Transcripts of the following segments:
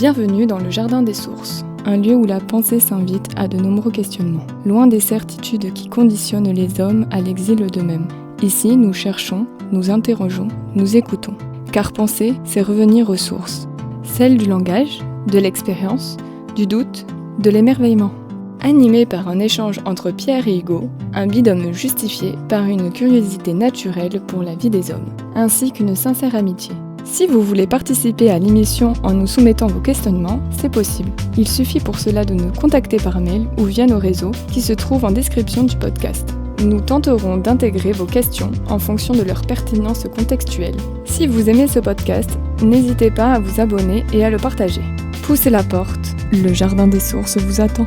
Bienvenue dans le Jardin des Sources, un lieu où la pensée s'invite à de nombreux questionnements, loin des certitudes qui conditionnent les hommes à l'exil d'eux-mêmes. Ici, nous cherchons, nous interrogeons, nous écoutons. Car penser, c'est revenir aux sources, celles du langage, de l'expérience, du doute, de l'émerveillement. Animé par un échange entre Pierre et Hugo, un binôme justifié par une curiosité naturelle pour la vie des hommes, ainsi qu'une sincère amitié. Si vous voulez participer à l'émission en nous soumettant vos questionnements, c'est possible. Il suffit pour cela de nous contacter par mail ou via nos réseaux qui se trouvent en description du podcast. Nous tenterons d'intégrer vos questions en fonction de leur pertinence contextuelle. Si vous aimez ce podcast, n'hésitez pas à vous abonner et à le partager. Poussez la porte, le Jardin des Sources vous attend.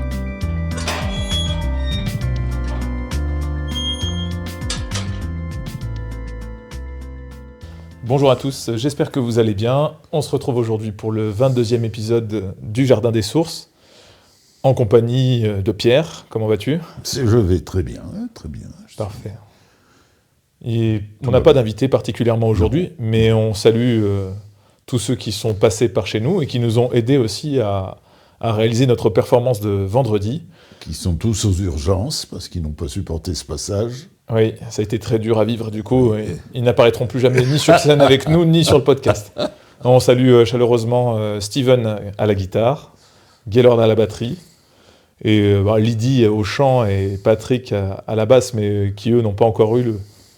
Bonjour à tous, j'espère que vous allez bien. On se retrouve aujourd'hui pour le 22e épisode du Jardin des Sources, en compagnie de Pierre. Comment vas-tu ? Je vais très bien, très bien. Parfait. Et on n'a pas d'invité particulièrement aujourd'hui, mais on salue tous ceux qui sont passés par chez nous et qui nous ont aidés aussi à réaliser notre performance de vendredi. Qui sont tous aux urgences parce qu'ils n'ont pas supporté ce passage. Oui, ça a été très dur à vivre du coup. Et ils n'apparaîtront plus jamais ni sur scène avec nous, ni sur le podcast. On salue chaleureusement Steven à la guitare, Gaylord à la batterie, et Lydie au chant et Patrick à la basse, mais qui eux n'ont pas encore eu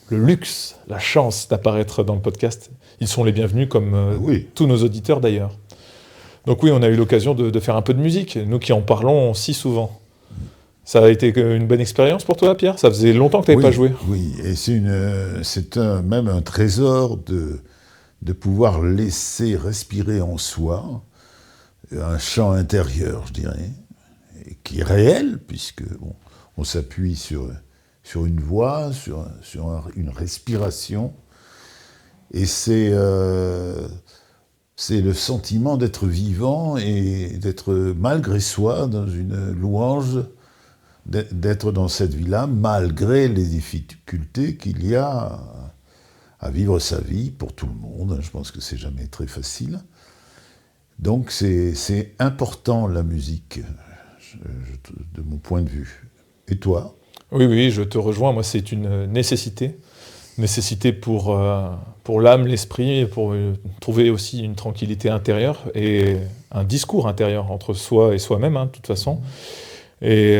le luxe, la chance d'apparaître dans le podcast. Ils sont les bienvenus comme tous nos auditeurs d'ailleurs. Donc oui, on a eu l'occasion de faire un peu de musique, nous qui en parlons si souvent. Ça a été une bonne expérience pour toi, Pierre ? Ça faisait longtemps que tu n'avais pas joué. Oui, et c'est même un trésor de pouvoir laisser respirer en soi un chant intérieur, je dirais, et qui est réel, puisque on s'appuie sur une voix, sur une respiration, et c'est le sentiment d'être vivant et d'être malgré soi dans une louange, d'être dans cette vie-là, malgré les difficultés qu'il y a à vivre sa vie pour tout le monde. Je pense que c'est jamais très facile. Donc c'est important la musique, de mon point de vue. Et toi ? Oui, je te rejoins. Moi, c'est une nécessité. Nécessité pour l'âme, l'esprit, pour trouver aussi une tranquillité intérieure et un discours intérieur entre soi et soi-même, de toute façon. Et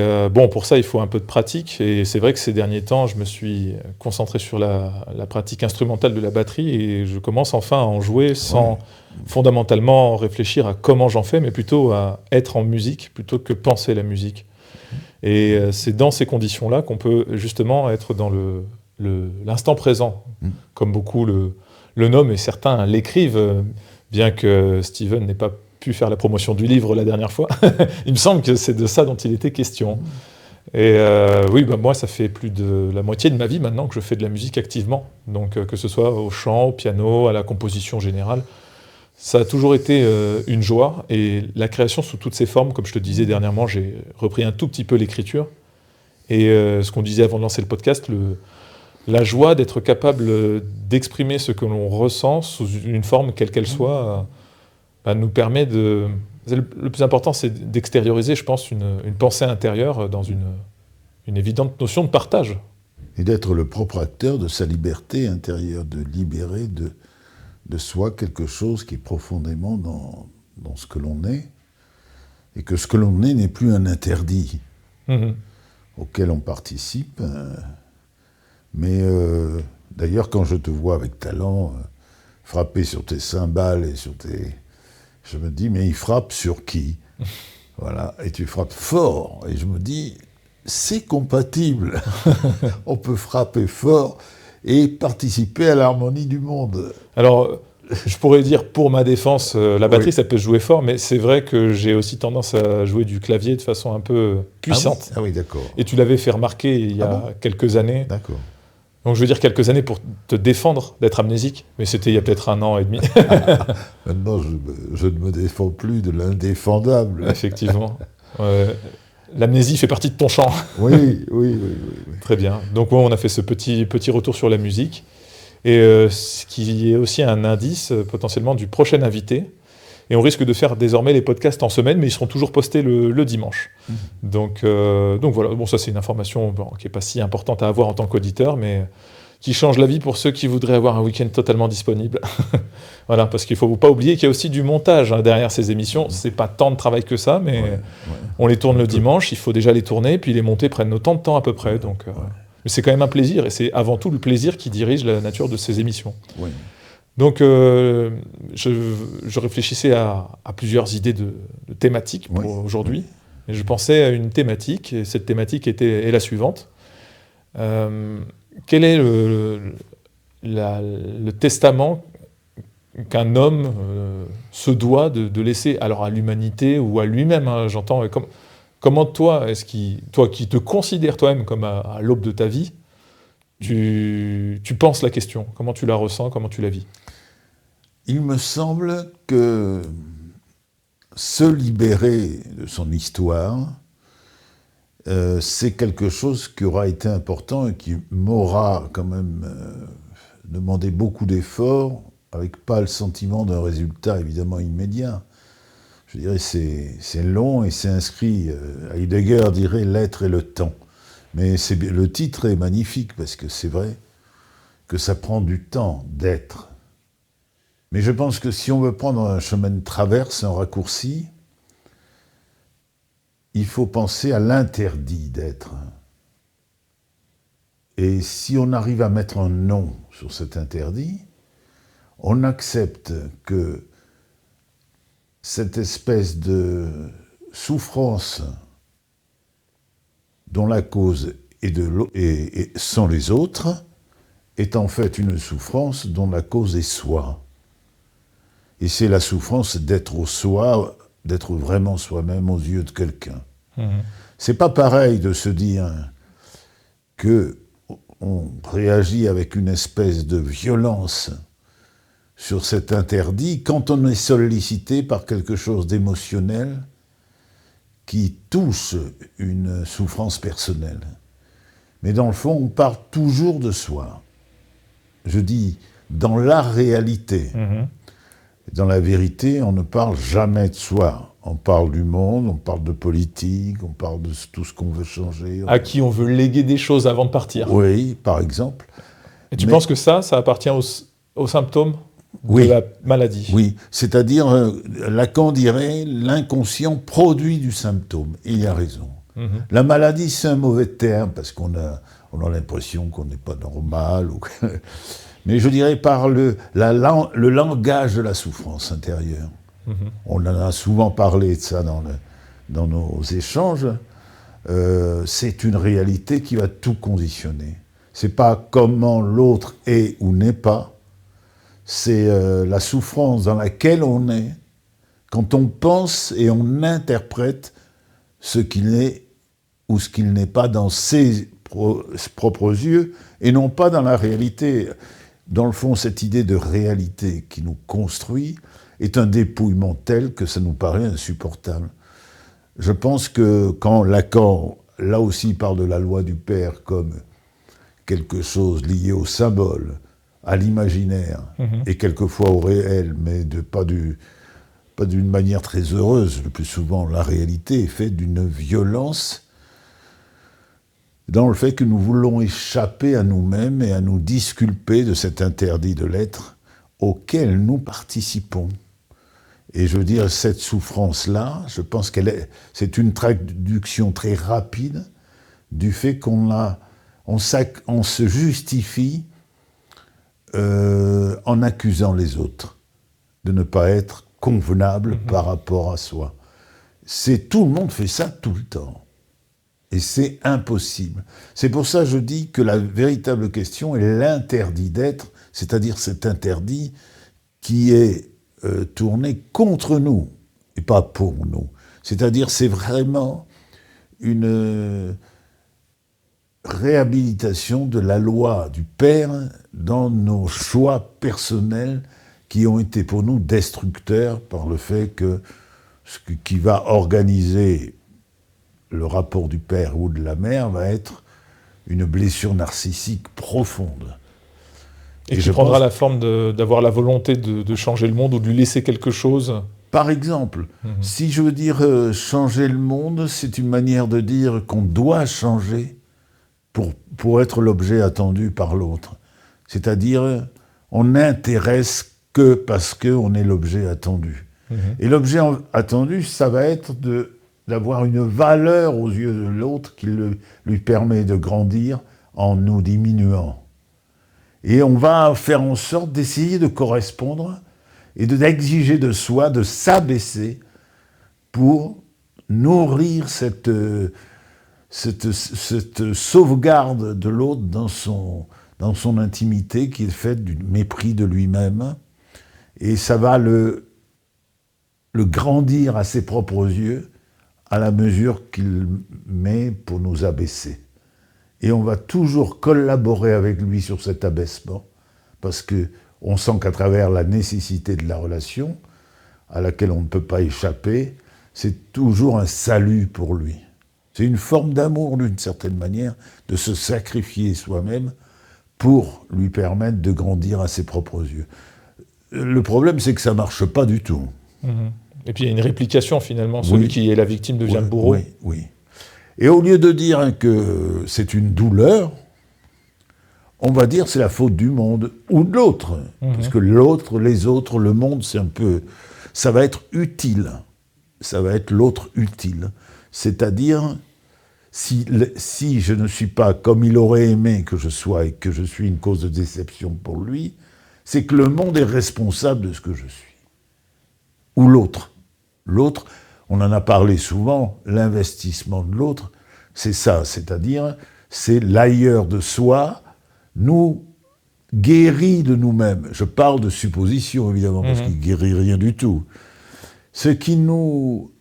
pour ça, il faut un peu de pratique. Et c'est vrai que ces derniers temps, je me suis concentré sur la pratique instrumentale de la batterie et je commence enfin à en jouer sans fondamentalement réfléchir à comment j'en fais, mais plutôt à être en musique plutôt que penser la musique. Et c'est dans ces conditions-là qu'on peut justement être dans l'instant présent, comme beaucoup le nomment et certains l'écrivent, bien que Steven n'ait pas pu faire la promotion du livre la dernière fois. Il me semble que c'est de ça dont il était question. Et moi, ça fait plus de la moitié de ma vie maintenant que je fais de la musique activement. Donc, que ce soit au chant, au piano, à la composition générale, ça a toujours été une joie. Et la création sous toutes ses formes, comme je te disais dernièrement, j'ai repris un tout petit peu l'écriture. Et ce qu'on disait avant de lancer le podcast, la joie d'être capable d'exprimer ce que l'on ressent sous une forme, quelle qu'elle soit, nous permet de... Le plus important, c'est d'extérioriser, je pense, une pensée intérieure dans une évidente notion de partage. Et d'être le propre acteur de sa liberté intérieure, de libérer de soi quelque chose qui est profondément dans ce que l'on est, et que ce que l'on est n'est plus un interdit auquel on participe. Mais d'ailleurs, quand je te vois avec talent frapper sur tes cymbales et sur tes... Je me dis, mais il frappe sur qui ? Voilà, et tu frappes fort. Et je me dis, c'est compatible. On peut frapper fort et participer à l'harmonie du monde. Alors, je pourrais dire, pour ma défense, la batterie, ça peut se jouer fort, mais c'est vrai que j'ai aussi tendance à jouer du clavier de façon un peu puissante. Ah oui, d'accord. Et tu l'avais fait remarquer il y a quelques années. D'accord. Donc je veux dire quelques années pour te défendre d'être amnésique, mais c'était il y a peut-être 1 an et demi. Maintenant, je ne me défends plus de l'indéfendable. Effectivement. L'amnésie fait partie de ton champ. Oui. Très bien. Donc on a fait ce petit retour sur la musique. Et ce qui est aussi un indice potentiellement du prochain invité, Et on risque de faire désormais les podcasts en semaine, mais ils seront toujours postés le dimanche. Donc voilà, bon, ça c'est une information qui n'est pas si importante à avoir en tant qu'auditeur, mais qui change la vie pour ceux qui voudraient avoir un week-end totalement disponible. Voilà, parce qu'il ne faut pas oublier qu'il y a aussi du montage derrière ces émissions. C'est pas tant de travail que ça, mais on les tourne le dimanche, il faut déjà les tourner, puis les monter prennent autant de temps à peu près. Donc, mais c'est quand même un plaisir, et c'est avant tout le plaisir qui dirige la nature de ces émissions. Oui. Donc, je réfléchissais à plusieurs idées de thématiques pour aujourd'hui. Et je pensais à une thématique, et cette thématique est la suivante. Quel est le testament qu'un homme se doit de laisser alors à l'humanité ou à lui-même, hein, j'entends. Comment toi qui te considères toi-même comme à l'aube de ta vie, tu penses la question? Comment tu la ressens? Comment tu la vis? Il me semble que se libérer de son histoire, c'est quelque chose qui aura été important et qui m'aura quand même demandé beaucoup d'efforts, avec pas le sentiment d'un résultat évidemment immédiat. Je dirais c'est long et c'est inscrit, Heidegger dirait l'être et le temps. Mais le titre est magnifique parce que c'est vrai que ça prend du temps d'être. Mais je pense que si on veut prendre un chemin de traverse, un raccourci, il faut penser à l'interdit d'être. Et si on arrive à mettre un nom sur cet interdit, on accepte que cette espèce de souffrance dont la cause sont les autres est en fait une souffrance dont la cause est soi. Et c'est la souffrance d'être au soi, d'être vraiment soi-même aux yeux de quelqu'un. C'est pas pareil de se dire que on réagit avec une espèce de violence sur cet interdit quand on est sollicité par quelque chose d'émotionnel qui touche une souffrance personnelle. Mais dans le fond, on parle toujours de soi. Je dis dans la réalité. Dans la vérité, on ne parle jamais de soi. On parle du monde, on parle de politique, on parle de tout ce qu'on veut changer. À qui on veut léguer des choses avant de partir. Oui, par exemple. Et tu penses que ça appartient aux symptômes de la maladie? Oui, c'est-à-dire, Lacan dirait, l'inconscient produit du symptôme. Et il a raison. La maladie, c'est un mauvais terme, parce qu'on a l'impression qu'on n'est pas normal. Mais je dirais par le langage de la souffrance intérieure. On en a souvent parlé de ça dans nos échanges. C'est une réalité qui va tout conditionner. C'est pas comment l'autre est ou n'est pas, c'est la souffrance dans laquelle on est quand on pense et on interprète ce qu'il est ou ce qu'il n'est pas dans ses propres yeux et non pas dans la réalité. Dans le fond, cette idée de réalité qui nous construit est un dépouillement tel que ça nous paraît insupportable. Je pense que quand Lacan, là aussi, parle de la loi du père comme quelque chose lié au symbole, à l'imaginaire, et quelquefois au réel, mais pas d'une manière très heureuse, le plus souvent la réalité est faite d'une violence dans le fait que nous voulons échapper à nous-mêmes et à nous disculper de cet interdit de l'être auquel nous participons. Et je veux dire, cette souffrance-là, je pense c'est une traduction très rapide du fait qu'on se justifie en accusant les autres de ne pas être convenable par rapport à soi. Tout le monde fait ça tout le temps. Et c'est impossible. C'est pour ça que je dis que la véritable question est l'interdit d'être, c'est-à-dire cet interdit qui est tourné contre nous et pas pour nous. C'est-à-dire c'est vraiment une réhabilitation de la loi du Père dans nos choix personnels qui ont été pour nous destructeurs par le fait que ce qui va organiser le rapport du père ou de la mère va être une blessure narcissique profonde. Et qui prendra la forme d'avoir la volonté de changer le monde ou de lui laisser quelque chose Par exemple, si je veux dire changer le monde, c'est une manière de dire qu'on doit changer pour être l'objet attendu par l'autre. C'est-à-dire, on n'intéresse que parce qu'on est l'objet attendu. Et l'objet attendu, ça va être d'avoir une valeur aux yeux de l'autre qui lui permet de grandir en nous diminuant. Et on va faire en sorte d'essayer de correspondre et d'exiger de soi, de s'abaisser pour nourrir cette sauvegarde de l'autre dans son intimité qui est faite du mépris de lui-même. Et ça va le grandir à ses propres yeux à la mesure qu'il met pour nous abaisser. Et on va toujours collaborer avec lui sur cet abaissement parce qu'on sent qu'à travers la nécessité de la relation, à laquelle on ne peut pas échapper, c'est toujours un salut pour lui. C'est une forme d'amour, d'une certaine manière, de se sacrifier soi-même pour lui permettre de grandir à ses propres yeux. Le problème, c'est que ça ne marche pas du tout. Et puis il y a une réplication, finalement. Celui qui est la victime devient le bourreau. Oui. Et au lieu de dire que c'est une douleur, on va dire que c'est la faute du monde ou de l'autre. Parce que l'autre, les autres, le monde, c'est un peu... Ça va être utile. Ça va être l'autre utile. C'est-à-dire, si je ne suis pas comme il aurait aimé que je sois et que je suis une cause de déception pour lui, c'est que le monde est responsable de ce que je suis. Ou l'autre. L'autre, on en a parlé souvent, l'investissement de l'autre, c'est ça, c'est-à-dire, c'est l'ailleurs de soi, nous guérit de nous-mêmes. Je parle de supposition, évidemment, parce qu'il ne guérit rien du tout. Ce qui nous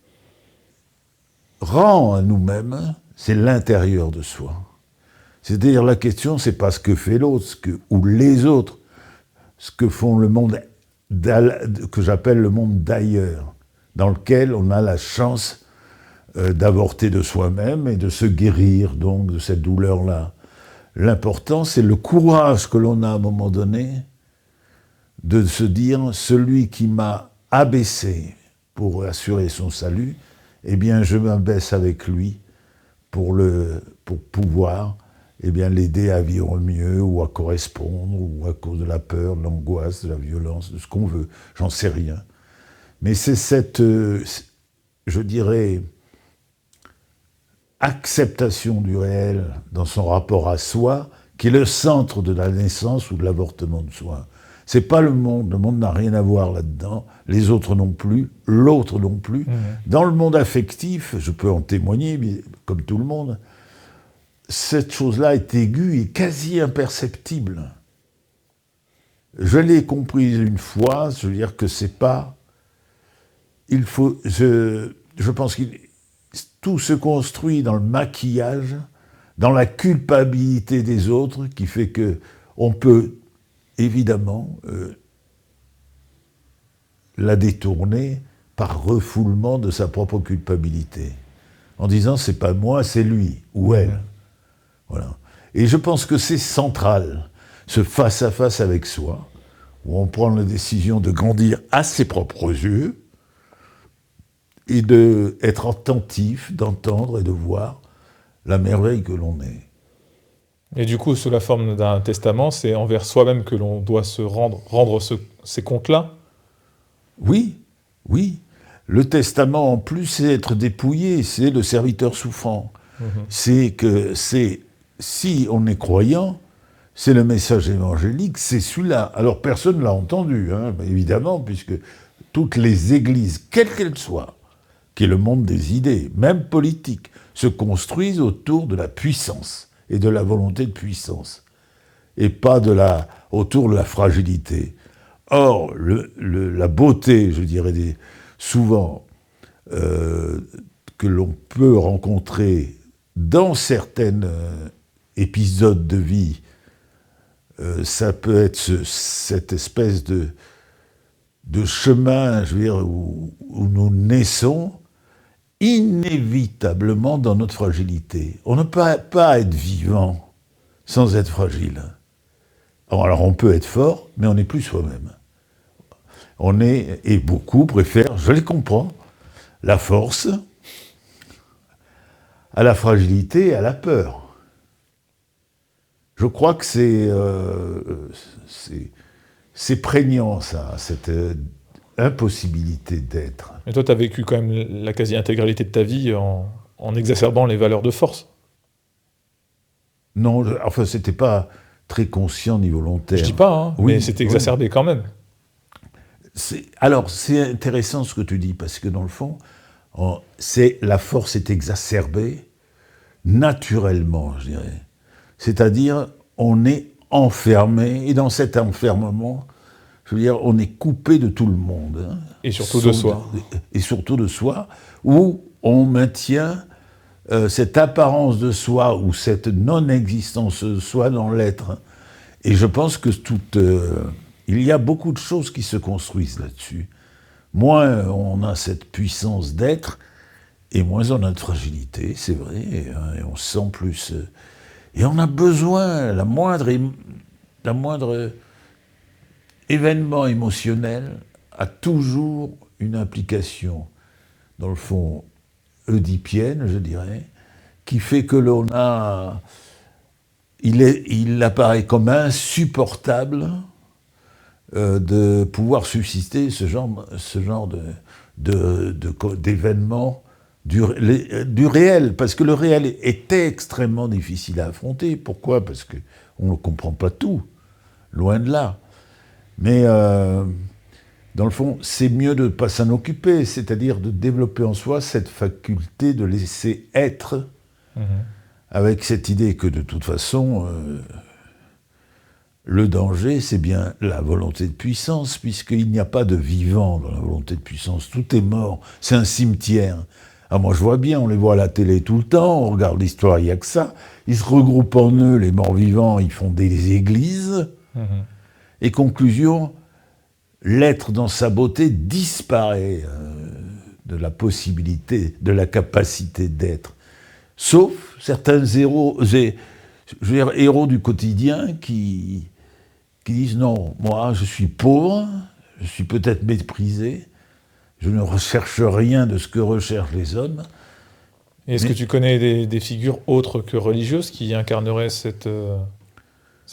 rend à nous-mêmes, c'est l'intérieur de soi. C'est-à-dire, la question, c'est pas ce que fait l'autre, ou les autres, ce que font le monde, que j'appelle le monde d'ailleurs, dans lequel on a la chance d'avorter de soi-même et de se guérir donc de cette douleur-là. L'important, c'est le courage que l'on a à un moment donné de se dire, celui qui m'a abaissé pour assurer son salut, eh bien je m'abaisse avec lui pour pouvoir l'aider à vivre mieux ou à correspondre ou à cause de la peur, de l'angoisse, de la violence, de ce qu'on veut, j'en sais rien. Mais c'est cette, je dirais, acceptation du réel dans son rapport à soi qui est le centre de la naissance ou de l'avortement de soi. C'est pas le monde n'a rien à voir là-dedans, les autres non plus, l'autre non plus. Dans le monde affectif, je peux en témoigner, comme tout le monde, cette chose-là est aiguë et quasi imperceptible. Je l'ai comprise une fois, je veux dire que c'est pas... Je pense que tout se construit dans le maquillage, dans la culpabilité des autres, qui fait qu'on peut évidemment la détourner par refoulement de sa propre culpabilité, en disant c'est pas moi, c'est lui ou elle. Voilà. Et je pense que c'est central, ce face-à-face avec soi, où on prend la décision de grandir à ses propres yeux, et d'être attentif, d'entendre et de voir la merveille que l'on est. Et du coup, sous la forme d'un testament, c'est envers soi-même que l'on doit se rendre ces comptes-là ? Oui. Le testament, en plus, c'est être dépouillé, c'est le serviteur souffrant. C'est si on est croyant, c'est le message évangélique, c'est celui-là. Alors, personne ne l'a entendu, évidemment, puisque toutes les églises, quelles qu'elles soient, qui est le monde des idées, même politiques, se construisent autour de la puissance et de la volonté de puissance, et pas autour de la fragilité. Or, la beauté, je dirais, souvent, que l'on peut rencontrer dans certains épisodes de vie, ça peut être cette espèce de chemin, je veux dire, où nous naissons, inévitablement dans notre fragilité. On ne peut pas être vivant sans être fragile. Alors on peut être fort, mais on n'est plus soi-même. Et beaucoup préfèrent, je les comprends, la force à la fragilité et à la peur. Je crois que c'est prégnant, ça, cette impossibilité d'être. Mais toi, tu as vécu quand même la quasi-intégralité de ta vie en exacerbant les valeurs de force. Non, enfin, c'était pas très conscient ni volontaire. Je dis pas, hein, oui, mais c'était exacerbé quand même. Alors, c'est intéressant ce que tu dis, parce que dans le fond, la force est exacerbée naturellement, je dirais. C'est-à-dire, on est enfermé, et dans cet enfermement, je veux dire, on est coupé de tout le monde. Hein, et surtout de soi. Et surtout de soi, où on maintient cette apparence de soi, ou cette non-existence de soi dans l'être. Et je pense que il y a beaucoup de choses qui se construisent là-dessus. Moins on a cette puissance d'être, et moins on a de fragilité, c'est vrai, et on se sent plus... et on a besoin, la moindre événement émotionnel a toujours une implication, dans le fond, oedipienne, je dirais, qui fait que l'on a... Il apparaît comme insupportable de pouvoir susciter ce genre d'événements du réel, parce que le réel est extrêmement difficile à affronter. Pourquoi ? Parce qu'on ne comprend pas tout, loin de là. Mais dans le fond, c'est mieux de ne pas s'en occuper, c'est-à-dire de développer en soi cette faculté de laisser être, avec cette idée que de toute façon, le danger, c'est bien la volonté de puissance, puisqu'il n'y a pas de vivant dans la volonté de puissance. Tout est mort, c'est un cimetière. Alors moi je vois bien, on les voit à la télé tout le temps, on regarde l'histoire, il n'y a que ça. Ils se regroupent en eux, les morts-vivants, ils font des églises. Et conclusion, l'être dans sa beauté disparaît de la possibilité, de la capacité d'être. Sauf certains héros du quotidien qui disent non, moi je suis pauvre, je suis peut-être méprisé, je ne recherche rien de ce que recherchent les hommes. Est-ce que tu connais des figures autres que religieuses qui incarneraient cette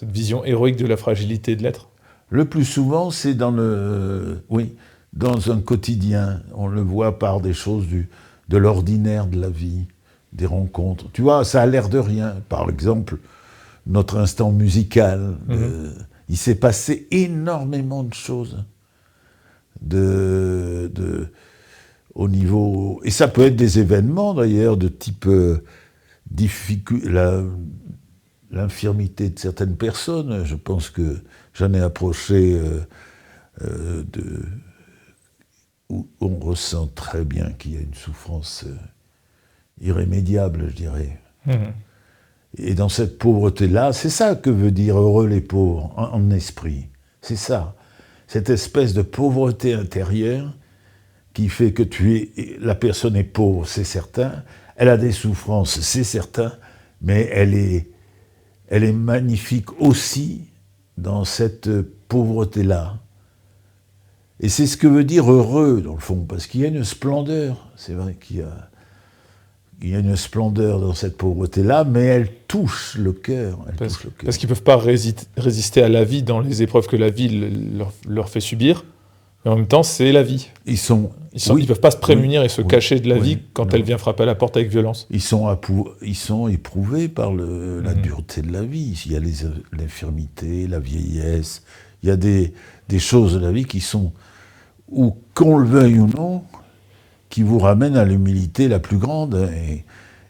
vision héroïque de la fragilité de l'être ? Le plus souvent, c'est dans un quotidien. On le voit par des choses de l'ordinaire de la vie, des rencontres. Tu vois, ça a l'air de rien. Par exemple, notre instant musical. Il s'est passé énormément de choses au niveau... Et ça peut être des événements, d'ailleurs, de type l'infirmité de certaines personnes. Je pense que j'en ai approché où on ressent très bien qu'il y a une souffrance irrémédiable, je dirais. Et dans cette pauvreté-là, c'est ça que veut dire heureux les pauvres, en esprit. C'est ça. Cette espèce de pauvreté intérieure qui fait que la personne est pauvre, c'est certain, elle a des souffrances, c'est certain, mais elle est magnifique aussi dans cette pauvreté-là. Et c'est ce que veut dire heureux, dans le fond, parce qu'il y a une splendeur, c'est vrai qu'il y a une splendeur dans cette pauvreté-là, mais elle touche le cœur. Parce qu'ils ne peuvent pas résister à la vie dans les épreuves que la vie leur fait subir, mais en même temps, c'est la vie. Ils ne peuvent pas se prémunir et se cacher de la vie quand elle vient frapper à la porte avec violence. Ils sont éprouvés par la dureté de la vie. Il y a l'infirmité, la vieillesse, il y a des choses de la vie qui sont, ou qu'on le veuille ou non, qui vous ramènent à l'humilité la plus grande.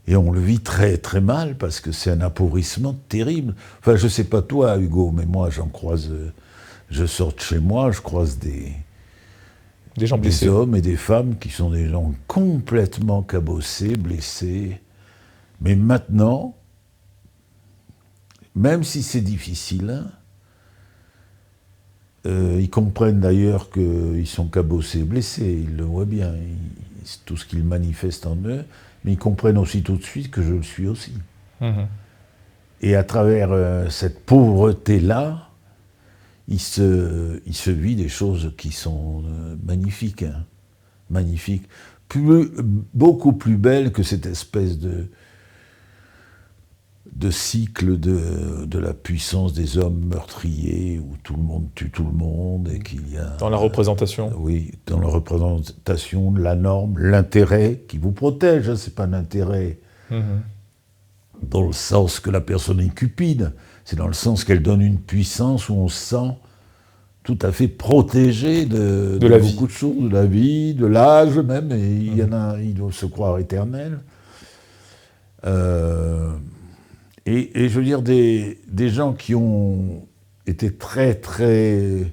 Et on le vit très très mal, parce que c'est un appauvrissement terrible. Enfin, je ne sais pas toi, Hugo, mais moi, j'en croise... je sors de chez moi, je croise des gens blessés. Des hommes et des femmes qui sont des gens complètement cabossés, blessés. Mais maintenant, même si c'est difficile, ils comprennent d'ailleurs qu'ils sont cabossés, blessés, ils le voient bien, c'est tout ce qu'ils manifestent en eux, mais ils comprennent aussi tout de suite que je le suis aussi. Et à travers cette pauvreté-là, il se vit des choses qui sont magnifiques, hein, magnifiques, beaucoup plus belles que cette espèce de cycle de la puissance des hommes meurtriers, où tout le monde tue tout le monde, et qu'il y a... Dans la représentation. Oui, dans la représentation, la norme, l'intérêt qui vous protège, hein, c'est pas un intérêt dans le sens que la personne est cupide, c'est dans le sens qu'elle donne une puissance où on se sent tout à fait protégé de la beaucoup de choses, de la vie, de l'âge même, et il y en a, il doit se croire éternel. Et je veux dire, des gens qui ont été très, très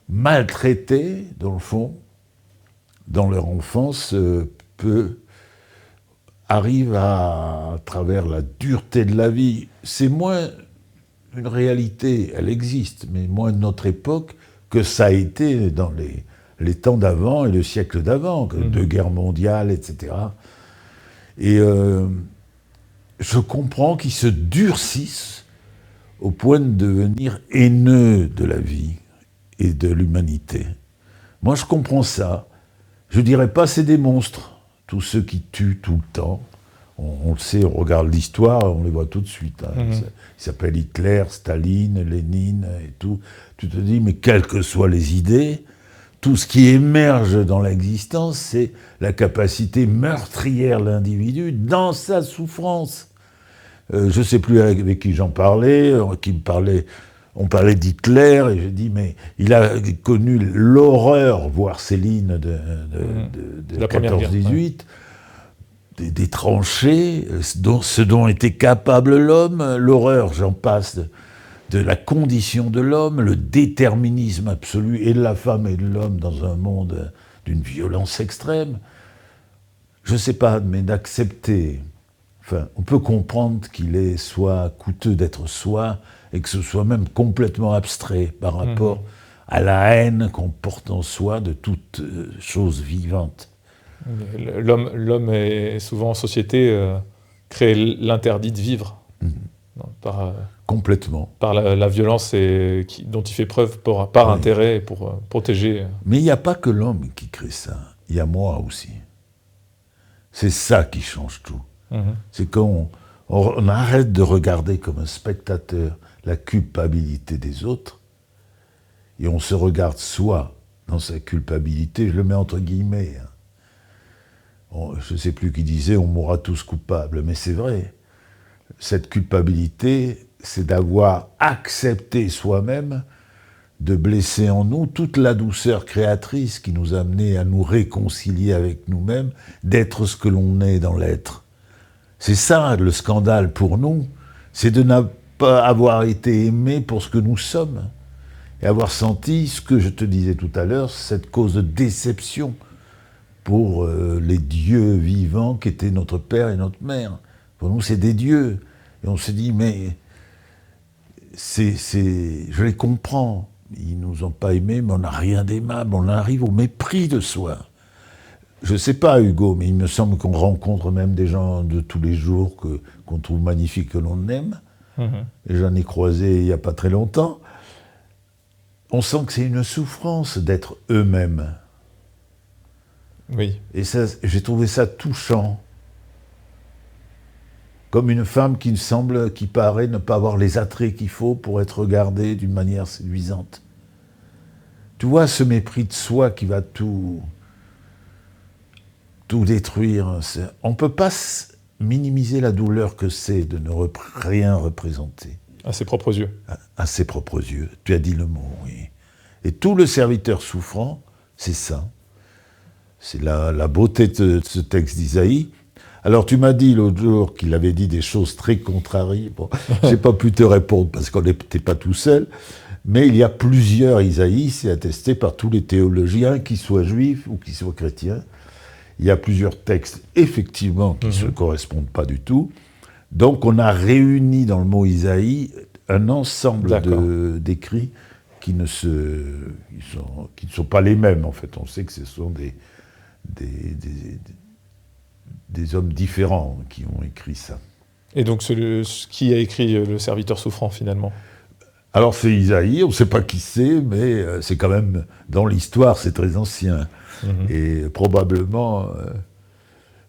maltraités, dans le fond, dans leur enfance, arrivent à travers la dureté de la vie. C'est moins une réalité, elle existe, mais moins de notre époque que ça a été dans les temps d'avant et le siècle d'avant, deux guerres mondiales, etc. Et je comprends qu'ils se durcissent au point de devenir haineux de la vie et de l'humanité. Moi, je comprends ça. Je dirais pas c'est des monstres, tous ceux qui tuent tout le temps. On le sait, on regarde l'histoire, on les voit tout de suite. Hein. Ils s'appellent Hitler, Staline, Lénine et tout. Tu te dis, mais quelles que soient les idées, tout ce qui émerge dans l'existence, c'est la capacité meurtrière de l'individu dans sa souffrance. Je ne sais plus avec qui j'en parlais, on parlait d'Hitler, et je dis, mais il a connu l'horreur, voire Céline, de la 14-18, des tranchées, ce dont était capable l'homme, l'horreur, j'en passe, de la condition de l'homme, le déterminisme absolu, et de la femme et de l'homme dans un monde d'une violence extrême. Je ne sais pas, mais d'accepter... Enfin, on peut comprendre qu'il soit coûteux d'être soi, et que ce soit même complètement abstrait par rapport à la haine qu'on porte en soi de toute chose vivante. L'homme est souvent en société crée l'interdit de vivre complètement par la violence dont il fait preuve par intérêt et pour protéger. Mais il n'y a pas que l'homme qui crée ça, il y a moi aussi. C'est ça qui change tout. C'est quand on arrête de regarder comme un spectateur la culpabilité des autres et on se regarde soi dans sa culpabilité, je le mets entre guillemets. Je ne sais plus qui disait on mourra tous coupables, mais c'est vrai. Cette culpabilité, c'est d'avoir accepté soi-même de blesser en nous toute la douceur créatrice qui nous a amené à nous réconcilier avec nous-mêmes, d'être ce que l'on est dans l'être. C'est ça le scandale pour nous, c'est de ne pas avoir été aimé pour ce que nous sommes et avoir senti ce que je te disais tout à l'heure, cette cause de déception pour les dieux vivants qui étaient notre père et notre mère. Pour nous, c'est des dieux. Et on se dit, mais je les comprends. Ils nous ont pas aimés, mais on n'a rien d'aimable. On arrive au mépris de soi. Je ne sais pas, Hugo, mais il me semble qu'on rencontre même des gens de tous les jours qu'on trouve magnifiques, que l'on aime. Et j'en ai croisé il n'y a pas très longtemps. On sent que c'est une souffrance d'être eux-mêmes. Oui. Et ça, j'ai trouvé ça touchant. Comme une femme qui paraît ne pas avoir les attraits qu'il faut pour être regardée d'une manière séduisante. Tu vois ce mépris de soi qui va tout détruire. On ne peut pas minimiser la douleur que c'est de ne rien représenter. À ses propres yeux. À ses propres yeux. Tu as dit le mot, oui. Et tout le serviteur souffrant, c'est ça. C'est la beauté de ce texte d'Isaïe. Alors tu m'as dit l'autre jour qu'il avait dit des choses très contrariées. Bon, je n'ai pas pu te répondre parce qu'on n'était pas tout seul. Mais il y a plusieurs Isaïe, c'est attesté par tous les théologiens, qu'ils soient juifs ou qu'ils soient chrétiens. Il y a plusieurs textes, effectivement, qui ne se correspondent pas du tout. Donc on a réuni dans le mot Isaïe un ensemble d'écrits qui ne sont pas les mêmes, en fait. On sait que ce sont des hommes différents qui ont écrit ça. Et donc, qui a écrit Le serviteur souffrant, finalement ? Alors c'est Isaïe, on ne sait pas qui c'est, mais c'est quand même, dans l'histoire, c'est très ancien. Et probablement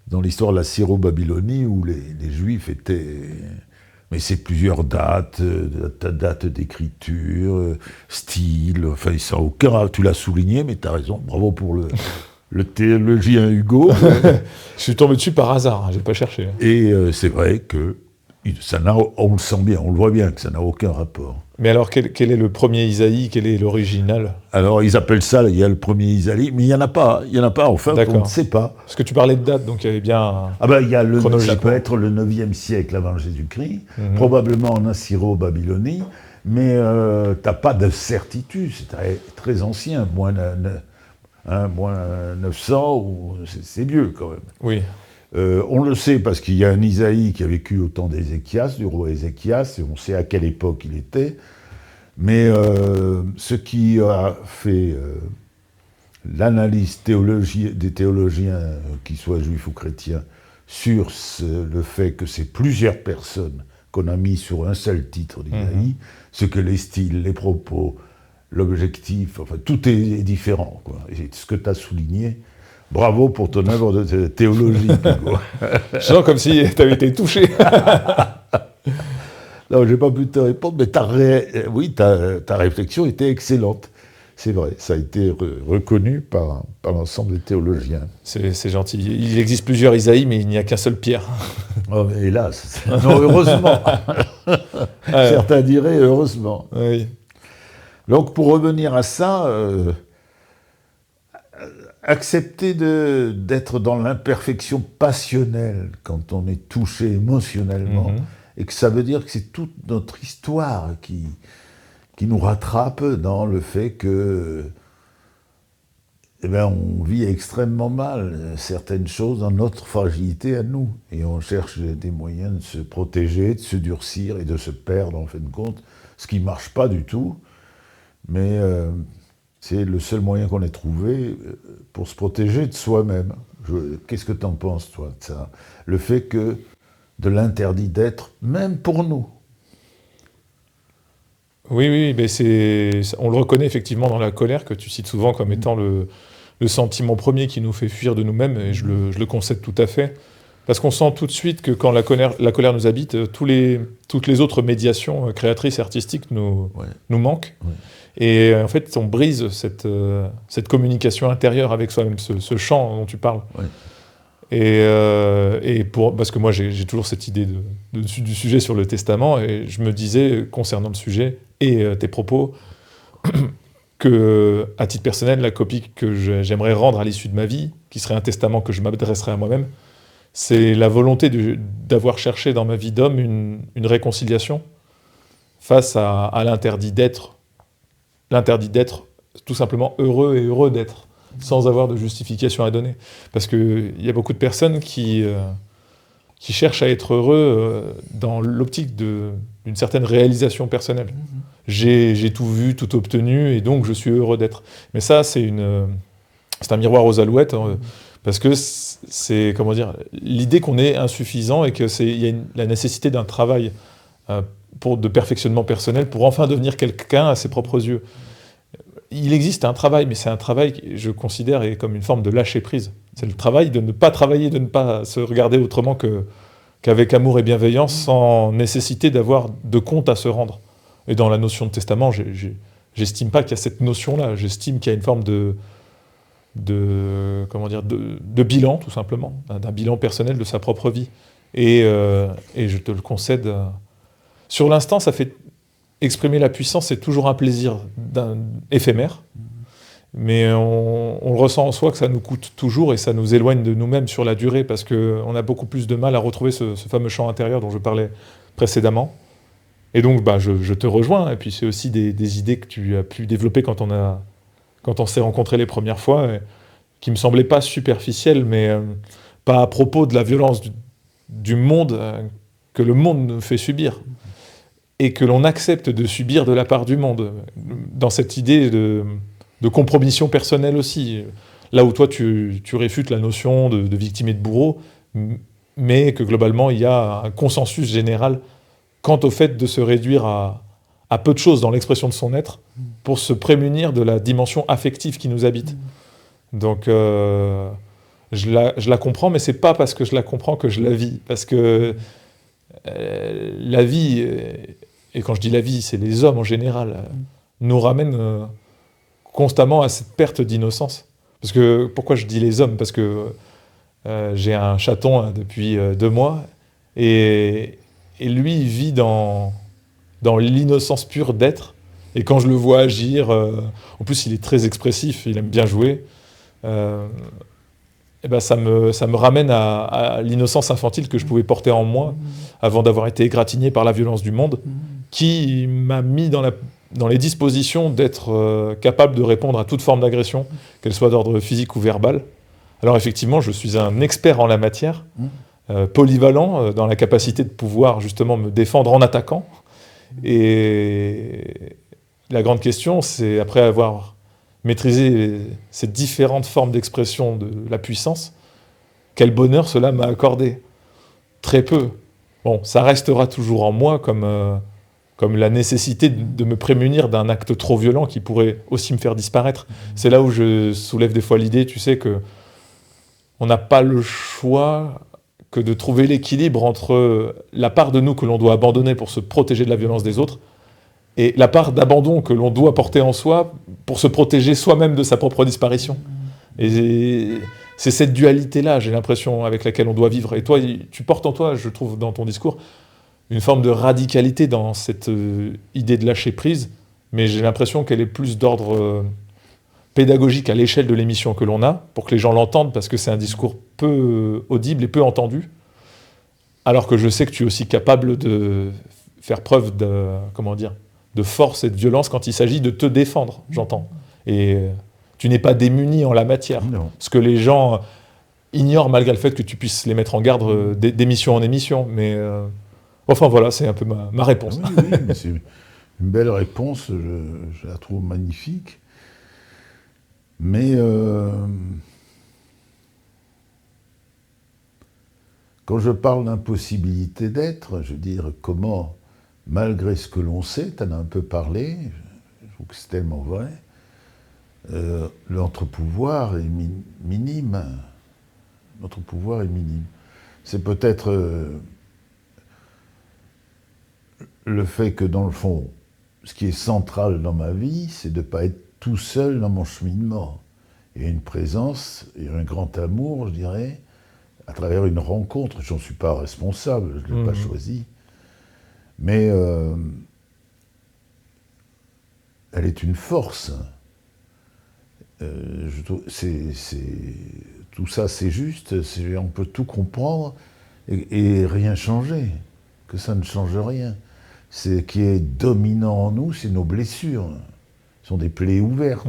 dans l'histoire de la Syro-Babylonie, où les Juifs étaient... Mais c'est plusieurs dates, date d'écriture, style, enfin ça n'a aucun... Tu l'as souligné, mais tu as raison, bravo pour le théologien Hugo. Je suis tombé dessus par hasard, hein, j'ai pas cherché. Et c'est vrai que on le sent bien, on le voit bien que ça n'a aucun rapport. Mais alors, quel est le premier Isaïe? Quel est l'original? Alors, ils appellent ça, il y a le premier Isaïe, mais il n'y en a pas, enfin, on ne sait pas. Parce que tu parlais de date, donc il y avait bien... il y a ça peut être le 9e siècle avant Jésus-Christ, probablement en Assyro-Babylonie, mais tu n'as pas de certitude, c'est très ancien, moins 900, c'est vieux quand même. Oui. On le sait parce qu'il y a un Isaïe qui a vécu au temps d'Ézéchias, du roi Ézéchias, et on sait à quelle époque il était. Mais ce qui a fait l'analyse des théologiens, qu'ils soient juifs ou chrétiens, sur le fait que c'est plusieurs personnes qu'on a mis sur un seul titre d'Isaïe, ce que les styles, les propos, l'objectif, enfin tout est différent, quoi. Et ce que tu as souligné, bravo pour ton œuvre de théologie, Hugo. Je sens comme si tu avais été touché. Non, je n'ai pas pu te répondre, mais ta réflexion était excellente. C'est vrai, ça a été reconnu par l'ensemble des théologiens. C'est gentil. Il existe plusieurs Isaïe, mais il n'y a qu'un seul Pierre. Oh, hélas. Non, heureusement. Certains diraient heureusement. Oui. Donc, pour revenir à ça, accepter d'être dans l'imperfection passionnelle quand on est touché émotionnellement, et que ça veut dire que c'est toute notre histoire qui nous rattrape dans le fait que on vit extrêmement mal certaines choses dans notre fragilité à nous, et on cherche des moyens de se protéger, de se durcir et de se perdre en fin de compte, ce qui ne marche pas du tout, mais c'est le seul moyen qu'on ait trouvé pour se protéger de soi-même. Qu'est-ce que tu en penses, toi, de ça? Le fait que de l'interdit d'être, même pour nous. Oui, mais on le reconnaît effectivement dans la colère, que tu cites souvent comme étant le sentiment premier qui nous fait fuir de nous-mêmes, et je le concède tout à fait. Parce qu'on sent tout de suite que quand la colère nous habite, toutes les autres médiations créatrices et artistiques nous manquent. Ouais. Et en fait, on brise cette communication intérieure avec soi-même, ce chant dont tu parles. Ouais. Parce que moi, j'ai toujours cette idée du sujet sur le testament, et je me disais, concernant le sujet et tes propos, que, à titre personnel, la copie que j'aimerais rendre à l'issue de ma vie, qui serait un testament que je m'adresserais à moi-même, c'est la volonté d'avoir cherché dans ma vie d'homme une réconciliation face à l'interdit d'être. L'interdit d'être tout simplement heureux et heureux d'être, sans avoir de justification à donner. Parce qu'il y a beaucoup de personnes qui cherchent à être heureux dans l'optique d'une certaine réalisation personnelle. J'ai tout vu, tout obtenu, et donc je suis heureux d'être. Mais ça, c'est un miroir aux alouettes, parce que c'est, comment dire, l'idée qu'on est insuffisant et qu'il y a la nécessité d'un travail de perfectionnement personnel pour enfin devenir quelqu'un à ses propres yeux. Il existe un travail, mais c'est un travail que je considère comme une forme de lâcher-prise. C'est le travail de ne pas travailler, de ne pas se regarder autrement qu'avec amour et bienveillance, sans nécessité d'avoir de compte à se rendre. Et dans la notion de testament, j'estime pas qu'il y a cette notion-là. J'estime qu'il y a une forme de bilan, tout simplement, d'un bilan personnel de sa propre vie. Et je te le concède. Sur l'instant, ça fait exprimer la puissance, c'est toujours un plaisir éphémère, mais on le ressent en soi que ça nous coûte toujours et ça nous éloigne de nous-mêmes sur la durée, parce qu'on a beaucoup plus de mal à retrouver ce fameux champ intérieur dont je parlais précédemment. Et donc, je te rejoins, et puis c'est aussi des idées que tu as pu développer quand on s'est rencontrés les premières fois, qui me semblaient pas superficielles, mais pas à propos de la violence du monde que le monde nous fait subir, et que l'on accepte de subir de la part du monde, dans cette idée de compromission personnelle aussi. Là où toi, tu réfutes la notion de victime et de bourreau, mais que globalement, il y a un consensus général quant au fait de se réduire à à peu de choses dans l'expression de son être pour se prémunir de la dimension affective qui nous habite. Donc, je la comprends, mais c'est pas parce que je la comprends que je la vis. Parce que la vie, et quand je dis la vie, c'est les hommes en général, nous ramènent constamment à cette perte d'innocence. Parce que, pourquoi je dis les hommes ? Parce que j'ai un chaton depuis 2 mois, et lui, il vit dans l'innocence pure d'être. Et quand je le vois agir, en plus il est très expressif, il aime bien jouer, et ben ça me ramène à l'innocence infantile que je pouvais porter en moi avant d'avoir été égratigné par la violence du monde, qui m'a mis dans les dispositions d'être capable de répondre à toute forme d'agression, qu'elle soit d'ordre physique ou verbal. Alors effectivement, je suis un expert en la matière, polyvalent, dans la capacité de pouvoir justement me défendre en attaquant. Et la grande question, c'est après avoir maîtrisé ces différentes formes d'expression de la puissance, quel bonheur cela m'a accordé. Très peu. Bon, ça restera toujours en moi comme la nécessité de me prémunir d'un acte trop violent qui pourrait aussi me faire disparaître. C'est là où je soulève des fois l'idée, tu sais, que on n'a pas le choix que de trouver l'équilibre entre la part de nous que l'on doit abandonner pour se protéger de la violence des autres et la part d'abandon que l'on doit porter en soi pour se protéger soi-même de sa propre disparition. Et c'est cette dualité-là, j'ai l'impression, avec laquelle on doit vivre. Et toi, tu portes en toi, je trouve, dans ton discours, une forme de radicalité dans cette idée de lâcher prise, mais j'ai l'impression qu'elle est plus d'ordre pédagogique à l'échelle de l'émission que l'on a, pour que les gens l'entendent, parce que c'est un discours peu audible et peu entendu, alors que je sais que tu es aussi capable de faire preuve de force et de violence quand il s'agit de te défendre, j'entends. Et tu n'es pas démuni en la matière. Non. Ce que les gens ignorent malgré le fait que tu puisses les mettre en garde d'émission en émission. Mais enfin voilà, c'est un peu ma réponse. Oui, mais c'est une belle réponse, je la trouve magnifique. Mais quand je parle d'impossibilité d'être, je veux dire comment, malgré ce que l'on sait, tu en as un peu parlé, je trouve que c'est tellement vrai, notre pouvoir est minime. Notre pouvoir est minime. C'est peut-être le fait que, dans le fond, ce qui est central dans ma vie, c'est de ne pas être tout seul dans mon cheminement. Il y a une présence, il y a un grand amour, je dirais, à travers une rencontre. Je n'en suis pas responsable, je ne l'ai pas choisi. Mais elle est une force. Tout ça, c'est juste, on peut tout comprendre et rien changer, que ça ne change rien. Ce qui est dominant en nous, c'est nos blessures. Ce sont des plaies ouvertes.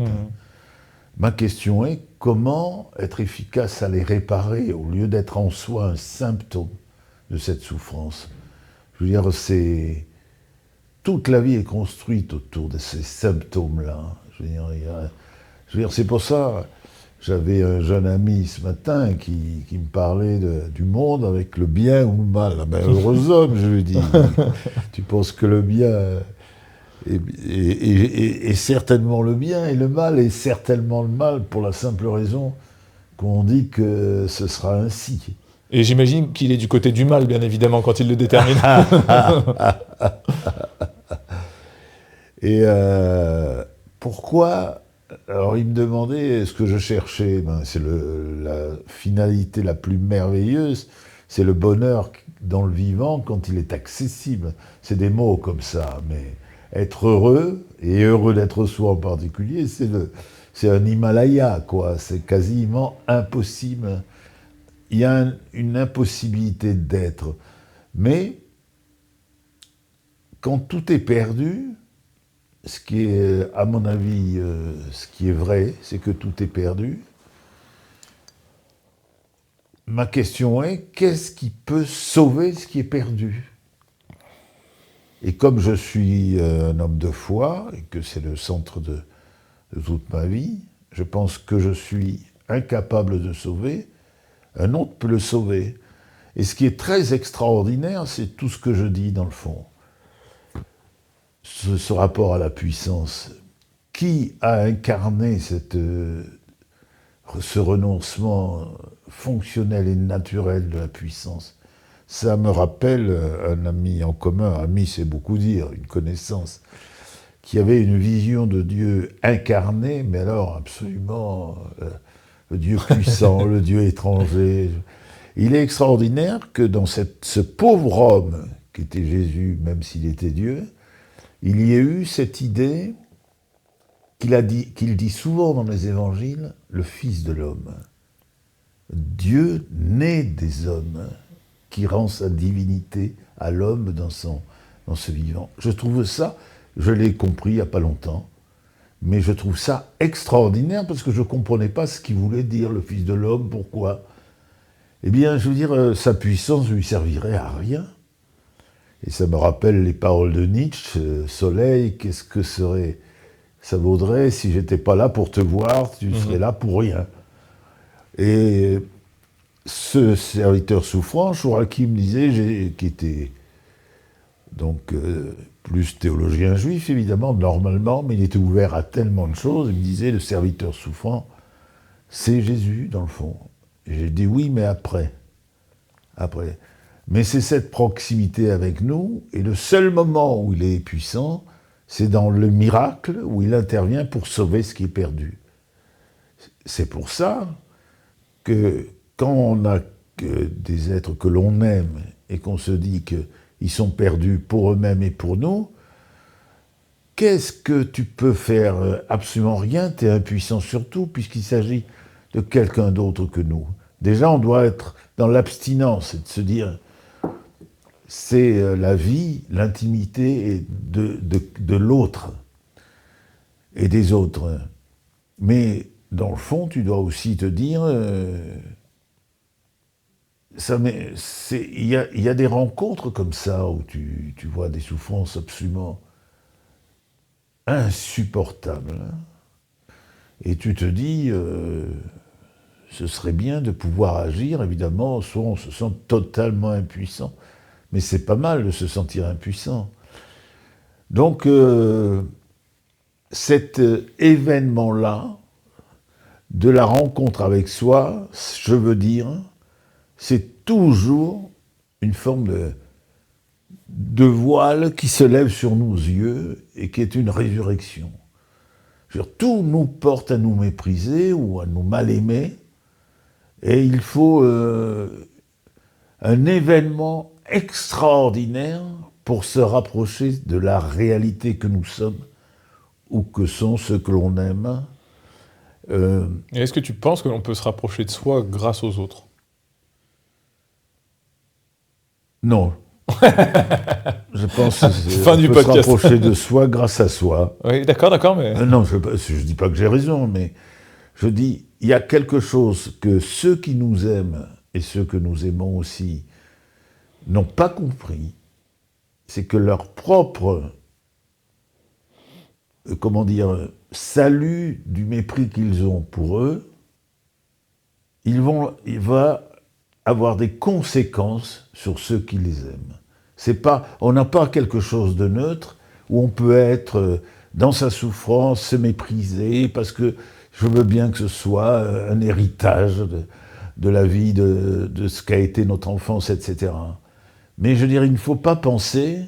Ma question est, comment être efficace à les réparer au lieu d'être en soi un symptôme de cette souffrance ? Je veux dire, toute la vie est construite autour de ces symptômes-là. Je veux dire, c'est pour ça, j'avais un jeune ami ce matin qui me parlait du monde avec le bien ou le mal. Ah ben, heureux homme, je lui dis. Tu penses que le bien est certainement le bien et le mal est certainement le mal, pour la simple raison qu'on dit que ce sera ainsi. Et j'imagine qu'il est du côté du mal, bien évidemment, quand il le détermine. Et pourquoi ? Alors il me demandait ce que je cherchais. C'est la finalité la plus merveilleuse, c'est le bonheur dans le vivant quand il est accessible. C'est des mots comme ça, mais être heureux, et heureux d'être soi en particulier, c'est un Himalaya, quoi. C'est quasiment impossible. Il y a une impossibilité d'être. Mais quand tout est perdu, ce qui est, à mon avis, ce qui est vrai, c'est que tout est perdu. Ma question est, qu'est-ce qui peut sauver ce qui est perdu ? Et comme je suis un homme de foi, et que c'est le centre de toute ma vie, je pense que je suis incapable de sauver, un autre peut le sauver. Et ce qui est très extraordinaire, c'est tout ce que je dis dans le fond. ce rapport à la puissance. Qui a incarné ce renoncement fonctionnel et naturel de la puissance? Ça me rappelle un ami en commun, ami c'est beaucoup dire, une connaissance, qui avait une vision de Dieu incarné, mais alors absolument le Dieu puissant, le Dieu étranger. Il est extraordinaire que dans ce pauvre homme qui était Jésus, même s'il était Dieu, il y ait eu cette idée qu'il dit souvent dans les évangiles, le Fils de l'homme. Dieu né des hommes, qui rend sa divinité à l'homme dans ce vivant. Je trouve ça, je l'ai compris il n'y a pas longtemps, mais je trouve ça extraordinaire parce que je ne comprenais pas ce qu'il voulait dire, le Fils de l'homme, pourquoi. Eh bien, je veux dire, sa puissance ne lui servirait à rien. Et ça me rappelle les paroles de Nietzsche, Soleil, qu'est-ce que ça vaudrait si j'étais pas là pour te voir, tu serais là pour rien. Et ce serviteur souffrant, Chouraki me disait, qui était donc plus théologien juif évidemment, normalement, mais il était ouvert à tellement de choses, il me disait, le serviteur souffrant, c'est Jésus dans le fond. Et j'ai dit oui, mais après. Mais c'est cette proximité avec nous, et le seul moment où il est puissant, c'est dans le miracle où il intervient pour sauver ce qui est perdu. C'est pour ça que quand on a des êtres que l'on aime et qu'on se dit qu'ils sont perdus pour eux-mêmes et pour nous, qu'est-ce que tu peux faire? Absolument rien, tu es impuissant sur tout, puisqu'il s'agit de quelqu'un d'autre que nous. Déjà, on doit être dans l'abstinence et de se dire, c'est la vie, l'intimité de l'autre et des autres. Mais dans le fond, tu dois aussi te dire, il y a des rencontres comme ça où tu vois des souffrances absolument insupportables. Et tu te dis, ce serait bien de pouvoir agir, évidemment, soit on se sent totalement impuissant, mais c'est pas mal de se sentir impuissant. Donc, cet événement-là, de la rencontre avec soi, je veux dire, c'est toujours une forme de voile qui se lève sur nos yeux et qui est une résurrection. Tout nous porte à nous mépriser ou à nous mal aimer, et il faut un événement extraordinaire pour se rapprocher de la réalité que nous sommes ou que sont ceux que l'on aime. Et est-ce que tu penses que l'on peut se rapprocher de soi grâce aux autres? Non. Je pense qu'on peut podcast. se rapprocher de soi grâce à soi. Oui, d'accord, mais... Non, je ne dis pas que j'ai raison, mais je dis, il y a quelque chose que ceux qui nous aiment et ceux que nous aimons aussi n'ont pas compris, c'est que leur propre, salut du mépris qu'ils ont pour eux, il va avoir des conséquences sur ceux qui les aiment. On n'a pas quelque chose de neutre où on peut être dans sa souffrance, se mépriser, parce que je veux bien que ce soit un héritage de la vie, de ce qu'a été notre enfance, etc. Mais je dirais, il ne faut pas penser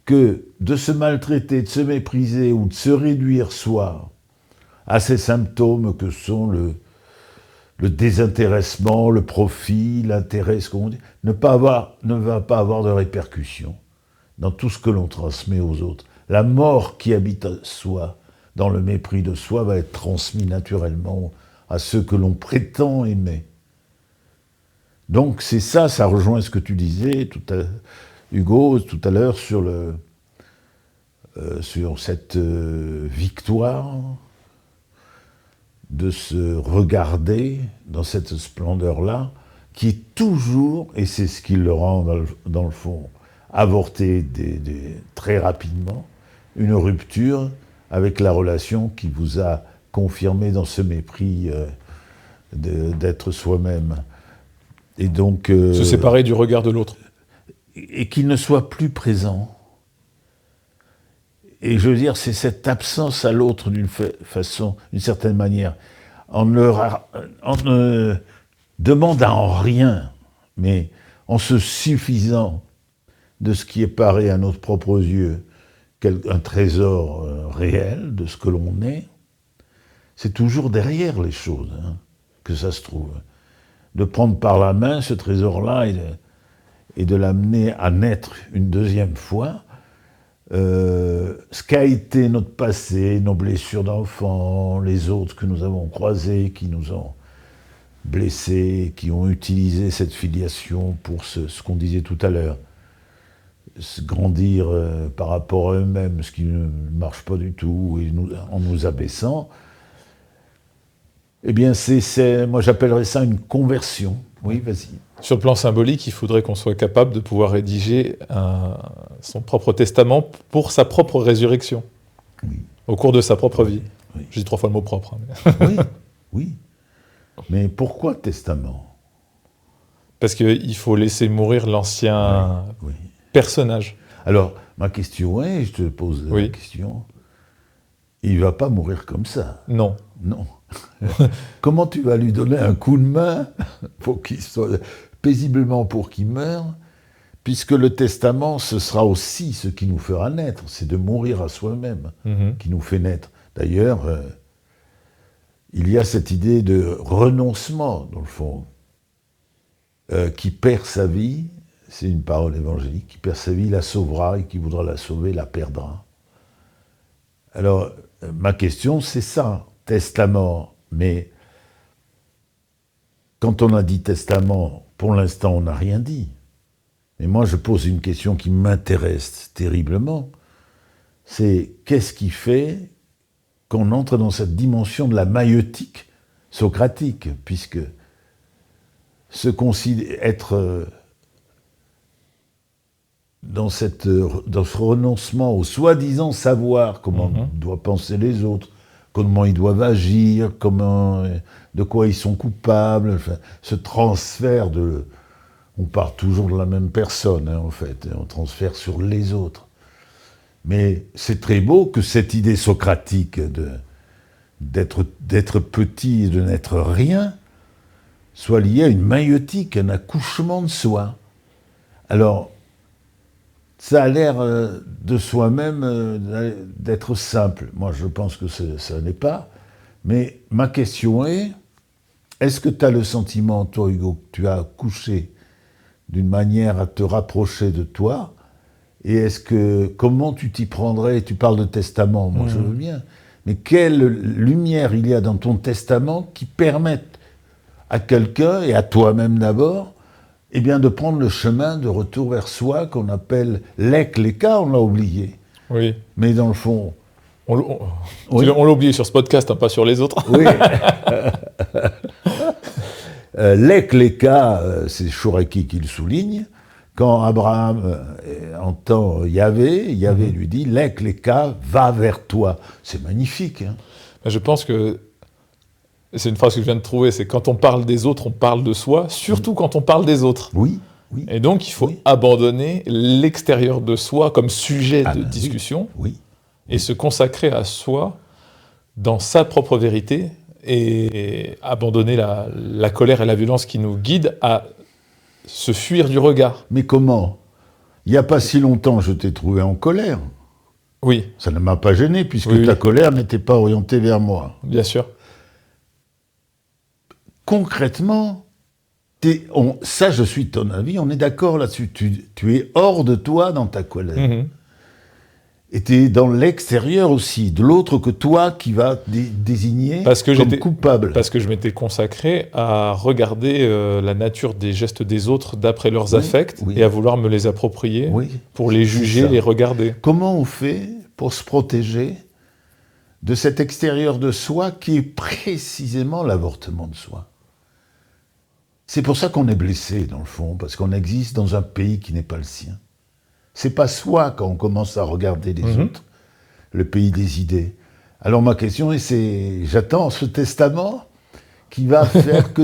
que de se maltraiter, de se mépriser ou de se réduire soi à ces symptômes que sont le désintéressement, le profit, l'intérêt, ce qu'on dit, ne va pas avoir de répercussions dans tout ce que l'on transmet aux autres. La mort qui habite à soi, dans le mépris de soi, va être transmise naturellement à ceux que l'on prétend aimer. Donc c'est ça rejoint ce que tu disais, Hugo, tout à l'heure, sur cette victoire de se regarder dans cette splendeur-là, qui est toujours, et c'est ce qui le rend dans le fond, avorter très rapidement, une rupture avec la relation qui vous a confirmé dans ce mépris d'être soi-même. Et donc... se séparer du regard de l'autre. Et qu'il ne soit plus présent. Et je veux dire, c'est cette absence à l'autre d'une façon, d'une certaine manière. On ne demande en rien, mais en se suffisant de ce qui est paré à nos propres yeux, un trésor réel de ce que l'on est, c'est toujours derrière les choses que ça se trouve. De prendre par la main ce trésor-là et de l'amener à naître une deuxième fois, ce qu'a été notre passé, nos blessures d'enfant, les autres que nous avons croisés, qui nous ont blessés, qui ont utilisé cette filiation pour ce qu'on disait tout à l'heure, se grandir par rapport à eux-mêmes, ce qui ne marche pas du tout, en nous abaissant, eh bien, moi j'appellerais ça une conversion. Oui, vas-y. Sur le plan symbolique, il faudrait qu'on soit capable de pouvoir rédiger son propre testament pour sa propre résurrection, au cours de sa propre vie. Oui. Je dis 3 fois le mot propre. Oui. Mais pourquoi testament ? Parce qu'il faut laisser mourir l'ancien personnage. Alors, ma question est, je te pose la question, il ne va pas mourir comme ça. Non. Comment tu vas lui donner un coup de main pour qu'il soit paisiblement pour qu'il meure, puisque le testament, ce sera aussi ce qui nous fera naître, c'est de mourir à soi-même qui nous fait naître. D'ailleurs, il y a cette idée de renoncement, dans le fond, qui perd sa vie, c'est une parole évangélique, qui perd sa vie la sauvera et qui voudra la sauver la perdra. Alors, ma question, c'est ça, testament. Mais quand on a dit testament, pour l'instant, on n'a rien dit. Mais moi, je pose une question qui m'intéresse terriblement. C'est qu'est-ce qui fait qu'on entre dans cette dimension de la maïeutique socratique, puisque être dans ce renoncement au soi-disant savoir comment doivent penser les autres, comment ils doivent agir, de quoi ils sont coupables, enfin, ce transfert on part toujours de la même personne, en fait, on transfère sur les autres. Mais c'est très beau que cette idée socratique d'être petit et de n'être rien soit liée à une maïeutique, un accouchement de soi. Alors, ça a l'air de soi-même d'être simple. Moi, je pense que ça n'est pas. Mais ma question est-ce que tu as le sentiment, toi, Hugo, que tu as accouché d'une manière à te rapprocher de toi ? Et comment tu t'y prendrais ? Tu parles de testament, moi je veux bien. Mais quelle lumière il y a dans ton testament qui permette à quelqu'un, et à toi-même d'abord, eh bien, de prendre le chemin de retour vers soi qu'on appelle l'ek-leka, on l'a oublié. Oui. Mais dans le fond... On l'a oublié sur ce podcast, pas sur les autres. Oui. L'ek-leka, c'est Shoreki qui le souligne. Quand Abraham entend Yahvé lui dit « l'ek-leka va vers toi ». C'est magnifique. Je pense que c'est une phrase que je viens de trouver, c'est quand on parle des autres, on parle de soi, surtout quand on parle des autres. Oui. Et donc, il faut abandonner l'extérieur de soi comme sujet de discussion et se consacrer à soi dans sa propre vérité et abandonner la colère et la violence qui nous guident à se fuir du regard. Mais comment ? Il n'y a pas si longtemps, je t'ai trouvé en colère. Oui. Ça ne m'a pas gêné, puisque ta colère n'était pas orientée vers moi. Bien sûr. Concrètement, ça, je suis de ton avis, on est d'accord là-dessus. Tu es hors de toi dans ta colère. Et tu es dans l'extérieur aussi, de l'autre que toi qui va désigner comme coupable. Parce que je m'étais consacré à regarder la nature des gestes des autres d'après leurs affects et à vouloir me les approprier pour les juger, les regarder. Comment on fait pour se protéger de cet extérieur de soi qui est précisément l'avortement de soi ? C'est pour ça qu'on est blessé, dans le fond, parce qu'on existe dans un pays qui n'est pas le sien. C'est pas soi quand on commence à regarder les autres, le pays des idées. Alors ma question est, j'attends ce testament qui va faire que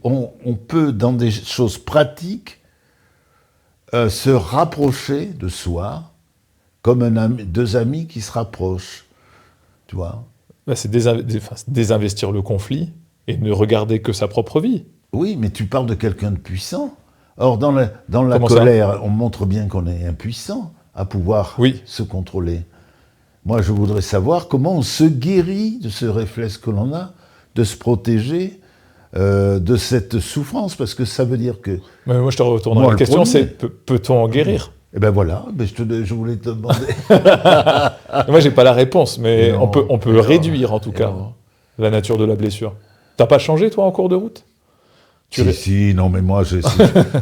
on peut, dans des choses pratiques, se rapprocher de soi comme deux amis qui se rapprochent, tu vois. Bah, c'est désinvestir le conflit et ne regarder que sa propre vie. Oui, mais tu parles de quelqu'un de puissant. Or, dans la Comment colère, on montre bien qu'on est impuissant à pouvoir se contrôler. Moi, je voudrais savoir comment on se guérit de ce réflexe que l'on a, de se protéger de cette souffrance, parce que ça veut dire que... Mais moi, je te retourne la question, c'est peut-on en guérir ? Eh ben voilà, je voulais te demander. Moi, j'ai pas la réponse, mais non, on peut réduire, en tout cas, la nature de la blessure. T'as pas changé, toi, en cours de route ? Si, non, mais moi, je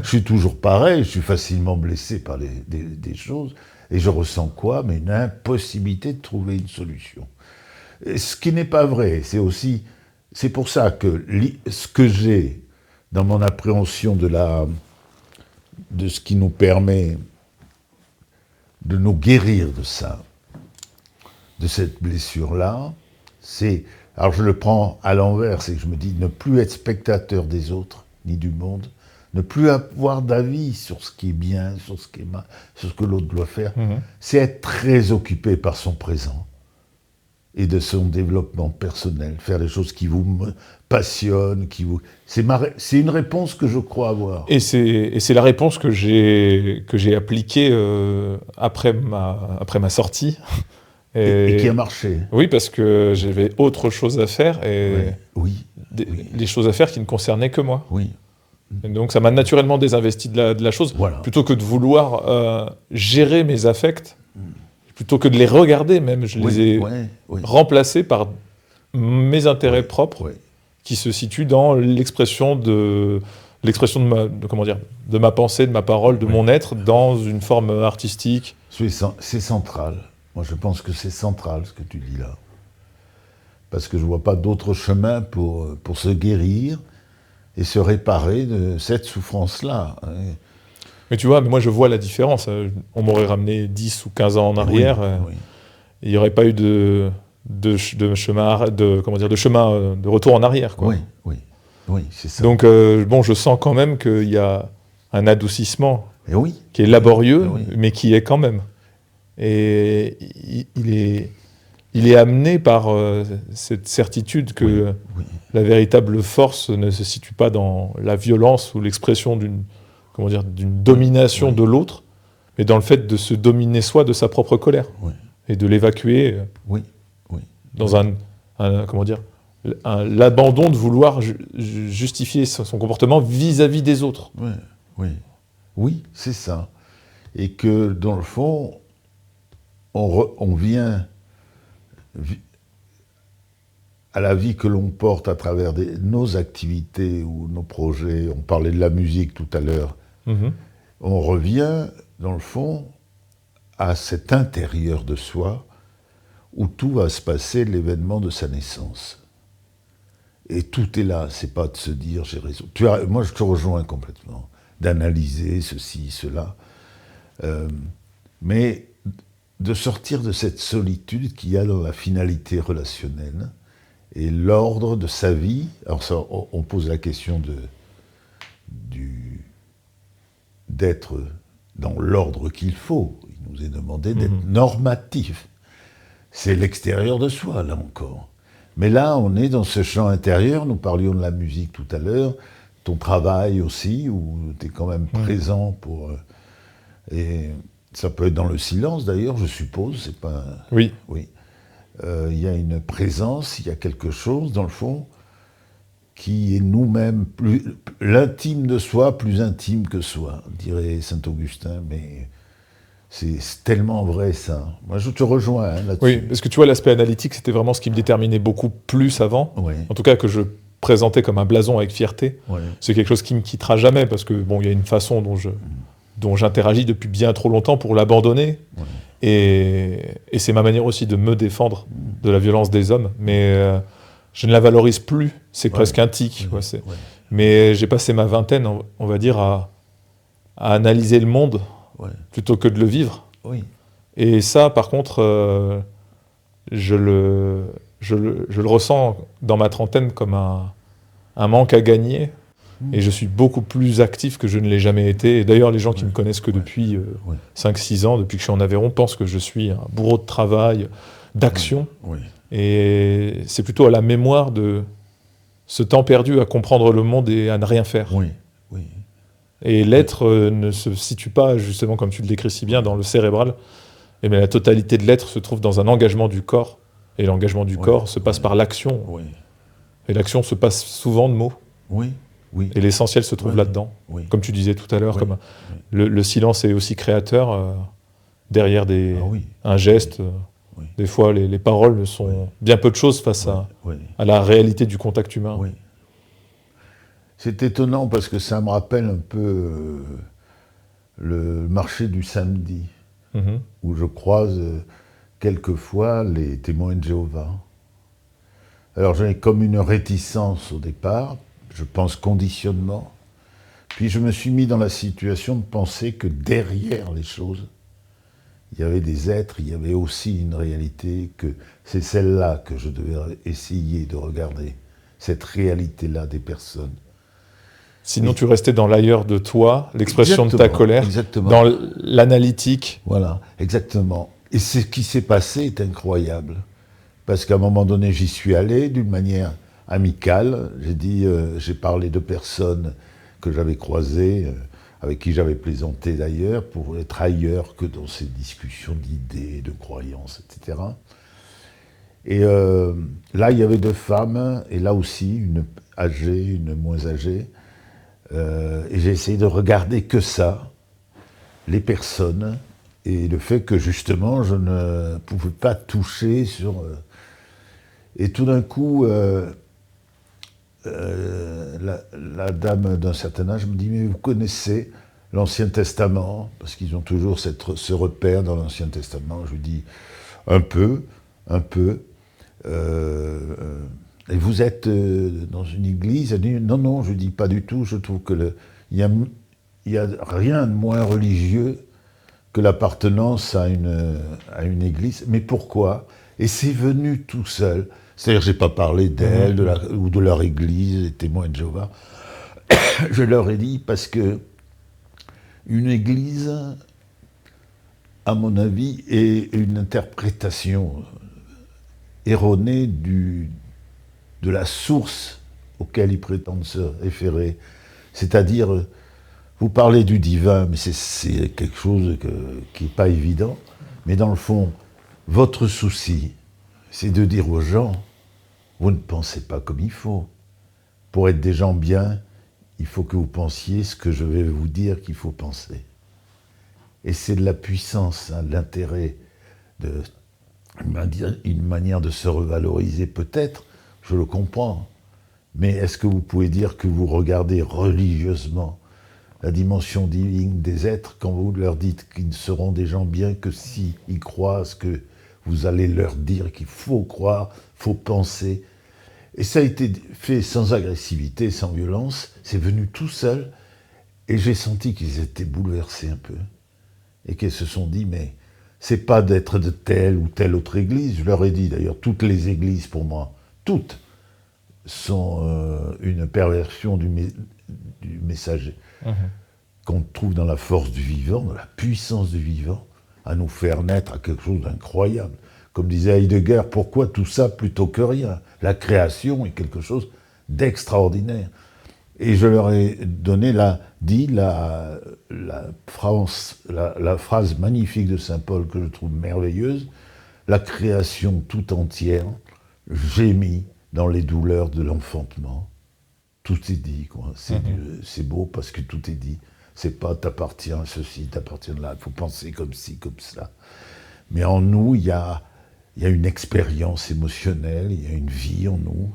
suis toujours pareil, je suis facilement blessé par des choses, et je ressens quoi ? Mais une impossibilité de trouver une solution. Et ce qui n'est pas vrai, c'est pour ça que ce que j'ai dans mon appréhension de ce qui nous permet de nous guérir de ça, de cette blessure-là, c'est... Alors je le prends à l'envers, c'est que je me dis ne plus être spectateur des autres, ni du monde, ne plus avoir d'avis sur ce qui est bien, sur ce qui est mal, sur ce que l'autre doit faire, c'est être très occupé par son présent et de son développement personnel, faire les choses qui vous passionnent, c'est une réponse que je crois avoir. Et c'est la réponse que j'ai appliquée après ma sortie. Et qui a marché. Oui, parce que j'avais autre chose à faire, et des choses à faire qui ne concernaient que moi. Oui. Et donc ça m'a naturellement désinvesti de la chose, plutôt que de vouloir gérer mes affects, plutôt que de les regarder même, je les ai remplacés par mes intérêts propres, qui se situent dans l'expression de ma pensée, de ma parole, de mon être, dans une forme artistique. C'est central. Moi, je pense que c'est central, ce que tu dis là. Parce que je ne vois pas d'autre chemin pour se guérir et se réparer de cette souffrance-là. Mais tu vois, moi, je vois la différence. On m'aurait ramené 10 ou 15 ans en arrière. Il n'y aurait pas eu de chemin de retour en arrière, quoi. Oui, c'est ça. Donc, je sens quand même qu'il y a un adoucissement qui est laborieux, mais qui est quand même. Et il est amené par cette certitude que la véritable force ne se situe pas dans la violence ou l'expression d'une domination de l'autre, mais dans le fait de se dominer soi de sa propre colère et de l'évacuer dans l'abandon de vouloir justifier son comportement vis-à-vis des autres. Oui, c'est ça. Et que dans le fond, on vient à la vie que l'on porte à travers nos activités ou nos projets. On parlait de la musique tout à l'heure. On revient, dans le fond, à cet intérieur de soi où tout va se passer, l'événement de sa naissance. Et tout est là, c'est pas de se dire j'ai raison. Moi, je te rejoins complètement, d'analyser ceci, cela. Mais de sortir de cette solitude qu'il y a dans la finalité relationnelle et l'ordre de sa vie. Alors ça, on pose la question d'être dans l'ordre qu'il faut. Il nous est demandé d'être normatif. C'est l'extérieur de soi, là encore. Mais là, on est dans ce champ intérieur. Nous parlions de la musique tout à l'heure, ton travail aussi, où tu es quand même présent pour... et ça peut être dans le silence, d'ailleurs, je suppose. C'est pas... Oui. Il y a une présence, il y a quelque chose, dans le fond, qui est nous-mêmes, l'intime de soi, plus intime que soi, dirait Saint-Augustin, mais c'est tellement vrai, ça. Moi, je te rejoins là-dessus. Oui, parce que tu vois, l'aspect analytique, c'était vraiment ce qui me déterminait beaucoup plus avant, en tout cas que je présentais comme un blason avec fierté. C'est quelque chose qui me quittera jamais, parce que, il y a une façon dont j'interagis depuis bien trop longtemps pour l'abandonner. Et c'est ma manière aussi de me défendre de la violence des hommes. Mais je ne la valorise plus. C'est presque un tic. Mais j'ai passé ma vingtaine, on va dire, à analyser le monde plutôt que de le vivre. Et ça, par contre, je le ressens dans ma trentaine comme un manque à gagner. Et je suis beaucoup plus actif que je ne l'ai jamais été. Et d'ailleurs, les gens qui me connaissent que depuis 5-6 ans, depuis que je suis en Aveyron, pensent que je suis un bourreau de travail, d'action. Et c'est plutôt à la mémoire de ce temps perdu à comprendre le monde et à ne rien faire. Et l'être ne se situe pas, justement, comme tu le décris si bien, dans le cérébral. Mais la totalité de l'être se trouve dans un engagement du corps. Et l'engagement du corps se passe par l'action. Et l'action se passe souvent de mots. Et l'essentiel se trouve là-dedans. Comme tu disais tout à l'heure, comme le silence est aussi créateur derrière un geste. Des fois, les paroles sont bien peu de choses face à la réalité du contact humain. C'est étonnant parce que ça me rappelle un peu le marché du samedi, où je croise quelquefois les témoins de Jéhovah. Alors j'avais comme une réticence au départ, je pense conditionnement, puis je me suis mis dans la situation de penser que derrière les choses, il y avait des êtres, il y avait aussi une réalité, que c'est celle-là que je devais essayer de regarder, cette réalité-là des personnes. Sinon, tu restais dans l'ailleurs de toi, l'expression de ta colère, dans l'analytique. Voilà, exactement. Et ce qui s'est passé est incroyable. Parce qu'à un moment donné, j'y suis allé d'une manière amicale. J'ai parlé de personnes que j'avais croisées, avec qui j'avais plaisanté d'ailleurs, pour être ailleurs que dans ces discussions d'idées, de croyances, etc. Et là, il y avait 2 femmes, et là aussi, une âgée, une moins âgée. Et j'ai essayé de regarder que ça, les personnes, et le fait que justement je ne pouvais pas toucher sur... Et tout d'un coup, la dame d'un certain âge me dit « Mais vous connaissez l'Ancien Testament ?» Parce qu'ils ont toujours ce repère dans l'Ancien Testament. Je lui dis « Un peu. Et vous êtes dans une église ?» Elle dit « Non, je ne dis pas du tout. Je trouve que il y a rien de moins religieux que l'appartenance à une église. Mais pourquoi ?» Et c'est venu tout seul. C'est-à-dire, je n'ai pas parlé d'elle ou de leur église, les témoins de Jéhovah. Je leur ai dit parce que une église, à mon avis, est une interprétation erronée de la source auquel ils prétendent se référer. C'est-à-dire, vous parlez du divin, mais c'est quelque chose qui n'est pas évident. Mais dans le fond, votre souci, c'est de dire aux gens, vous ne pensez pas comme il faut. Pour être des gens bien, il faut que vous pensiez ce que je vais vous dire qu'il faut penser. Et c'est de la puissance, de l'intérêt, une manière de se revaloriser peut-être, je le comprends. Mais est-ce que vous pouvez dire que vous regardez religieusement la dimension divine des êtres quand vous leur dites qu'ils ne seront des gens bien que s'ils croient ce que vous allez leur dire qu'il faut croire, faut penser. Et ça a été fait sans agressivité, sans violence, c'est venu tout seul, et j'ai senti qu'ils étaient bouleversés un peu, et qu'ils se sont dit, mais c'est pas d'être de telle ou telle autre église, je leur ai dit d'ailleurs, toutes les églises pour moi, toutes, sont une perversion du messager, qu'on trouve dans la force du vivant, dans la puissance du vivant, à nous faire naître à quelque chose d'incroyable. Comme disait Heidegger, pourquoi tout ça plutôt que rien? La création est quelque chose d'extraordinaire. Et je leur ai donné la phrase magnifique de saint Paul que je trouve merveilleuse, la création tout entière gémit dans les douleurs de l'enfantement. Tout est dit, quoi. C'est beau parce que tout est dit. C'est pas t'appartiens à ceci, t'appartiens là, il faut penser comme ci, comme ça. Mais en nous, il y a une expérience émotionnelle, il y a une vie en nous.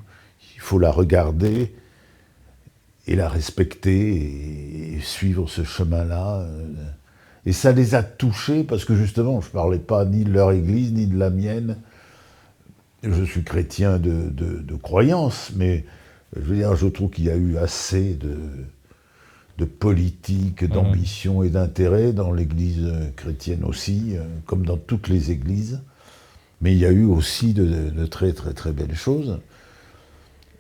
Il faut la regarder et la respecter et suivre ce chemin-là. Et ça les a touchés parce que justement, je ne parlais pas ni de leur église, ni de la mienne. Je suis chrétien de croyance, mais je veux dire, je trouve qu'il y a eu assez de politique, d'ambition et d'intérêt dans l'église chrétienne aussi, comme dans toutes les églises. Mais il y a eu aussi de très très très belles choses.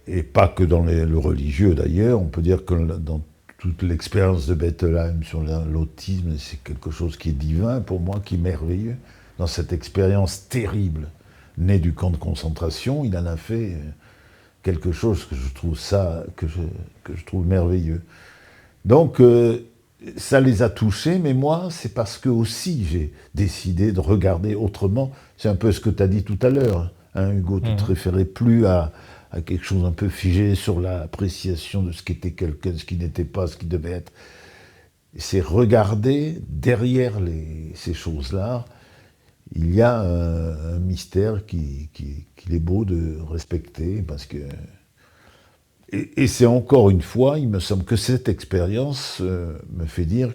et pas que dans le religieux d'ailleurs. On peut dire que dans toute l'expérience de Bettelheim sur l'autisme, c'est quelque chose qui est divin pour moi, qui est merveilleux. Dans cette expérience terrible, née du camp de concentration, il en a fait quelque chose que je trouve merveilleux. Donc, ça les a touchés, mais moi, c'est parce que aussi j'ai décidé de regarder autrement. C'est un peu ce que tu as dit tout à l'heure, hein, Hugo, tu te référais plus à quelque chose un peu figé sur l'appréciation de ce qu'était quelqu'un, ce qui n'était pas, ce qui devait être. C'est regarder derrière ces choses-là, il y a un mystère qu'il est beau de respecter, parce que... Et c'est encore une fois, il me semble que cette expérience me fait dire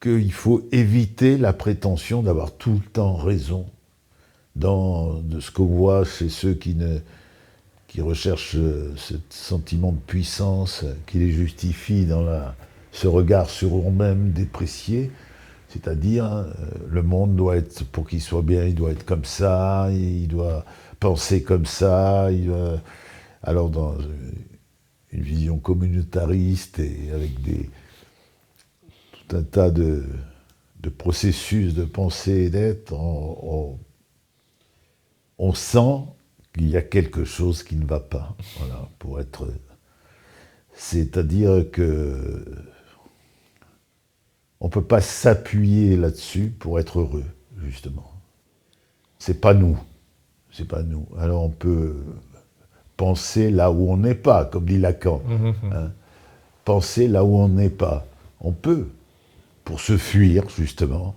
qu'il faut éviter la prétention d'avoir tout le temps raison de ce qu'on voit chez ceux qui recherchent ce sentiment de puissance, qui les justifie dans ce regard sur eux-mêmes déprécié. C'est-à-dire, le monde doit être, pour qu'il soit bien, il doit être comme ça, il doit penser comme ça. Alors, dans une vision communautariste et avec tout un tas de processus de pensée et d'être, on sent qu'il y a quelque chose qui ne va pas. Voilà, c'est-à-dire que on ne peut pas s'appuyer là-dessus pour être heureux, justement. C'est pas nous. Alors on peut penser là où on n'est pas, comme dit Lacan. Hein. Penser là où on n'est pas. On peut, pour se fuir, justement,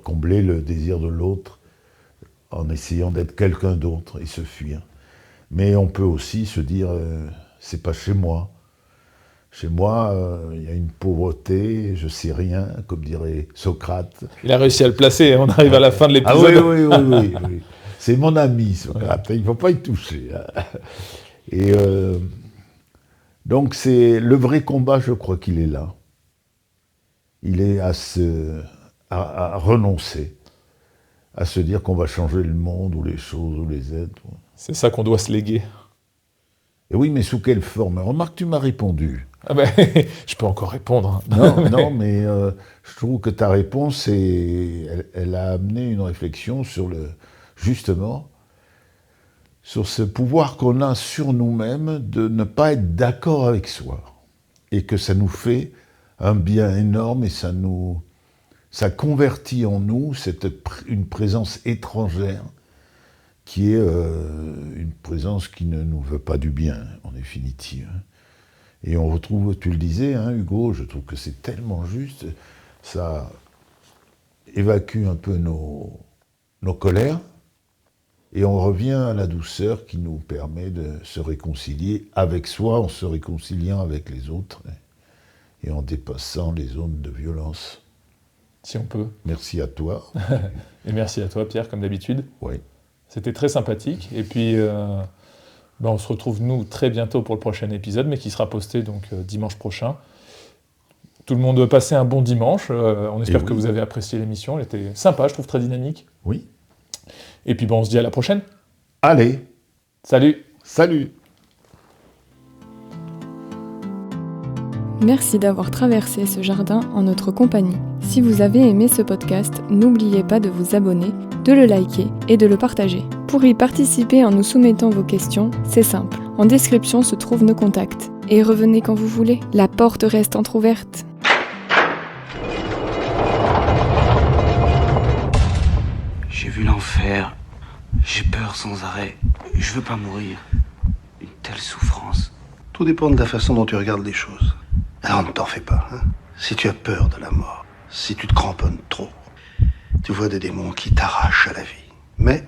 combler le désir de l'autre, en essayant d'être quelqu'un d'autre et se fuir. Mais on peut aussi se dire, c'est pas chez moi. Chez moi, il y a une pauvreté, je sais rien, comme dirait Socrate. Il a réussi à le placer, on arrive à la fin de l'épisode. Ah oui. C'est mon ami, Socrate, il ne faut pas y toucher. Et donc, c'est le vrai combat, je crois qu'il est là. Il est à renoncer, à se dire qu'on va changer le monde, ou les choses, ou les êtres. C'est ça qu'on doit se léguer. Et oui, mais sous quelle forme? Remarque, tu m'as répondu. Ah ben, je peux encore répondre. Non, mais je trouve que ta réponse, elle a amené une réflexion justement, sur ce pouvoir qu'on a sur nous-mêmes de ne pas être d'accord avec soi. Et que ça nous fait un bien énorme et ça convertit en nous une présence étrangère qui est une présence qui ne nous veut pas du bien, en définitive. Et on retrouve, tu le disais, hein, Hugo, je trouve que c'est tellement juste, ça évacue un peu nos colères, et on revient à la douceur qui nous permet de se réconcilier avec soi, en se réconciliant avec les autres, et en dépassant les zones de violence. Si on peut. Merci à toi. Et merci à toi, Pierre, comme d'habitude. Oui. C'était très sympathique, et puis... on se retrouve, nous, très bientôt pour le prochain épisode, mais qui sera posté donc dimanche prochain. Tout le monde passez un bon dimanche. On espère que vous avez apprécié l'émission. Elle était sympa, je trouve, très dynamique. Oui. Et puis, on se dit à la prochaine. Allez. Salut. Salut. Merci d'avoir traversé ce jardin en notre compagnie. Si vous avez aimé ce podcast, n'oubliez pas de vous abonner, de le liker et de le partager. Pour y participer en nous soumettant vos questions, c'est simple. En description se trouvent nos contacts. Et revenez quand vous voulez. La porte reste entrouverte. J'ai vu l'enfer. J'ai peur sans arrêt. Je veux pas mourir. Une telle souffrance. Tout dépend de la façon dont tu regardes les choses. Alors ne t'en fais pas. Hein. Si tu as peur de la mort, si tu te cramponnes trop, tu vois des démons qui t'arrachent à la vie. Mais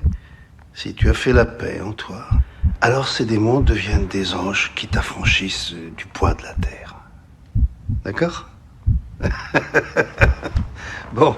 si tu as fait la paix en toi, alors ces démons deviennent des anges qui t'affranchissent du poids de la terre. D'accord? Bon.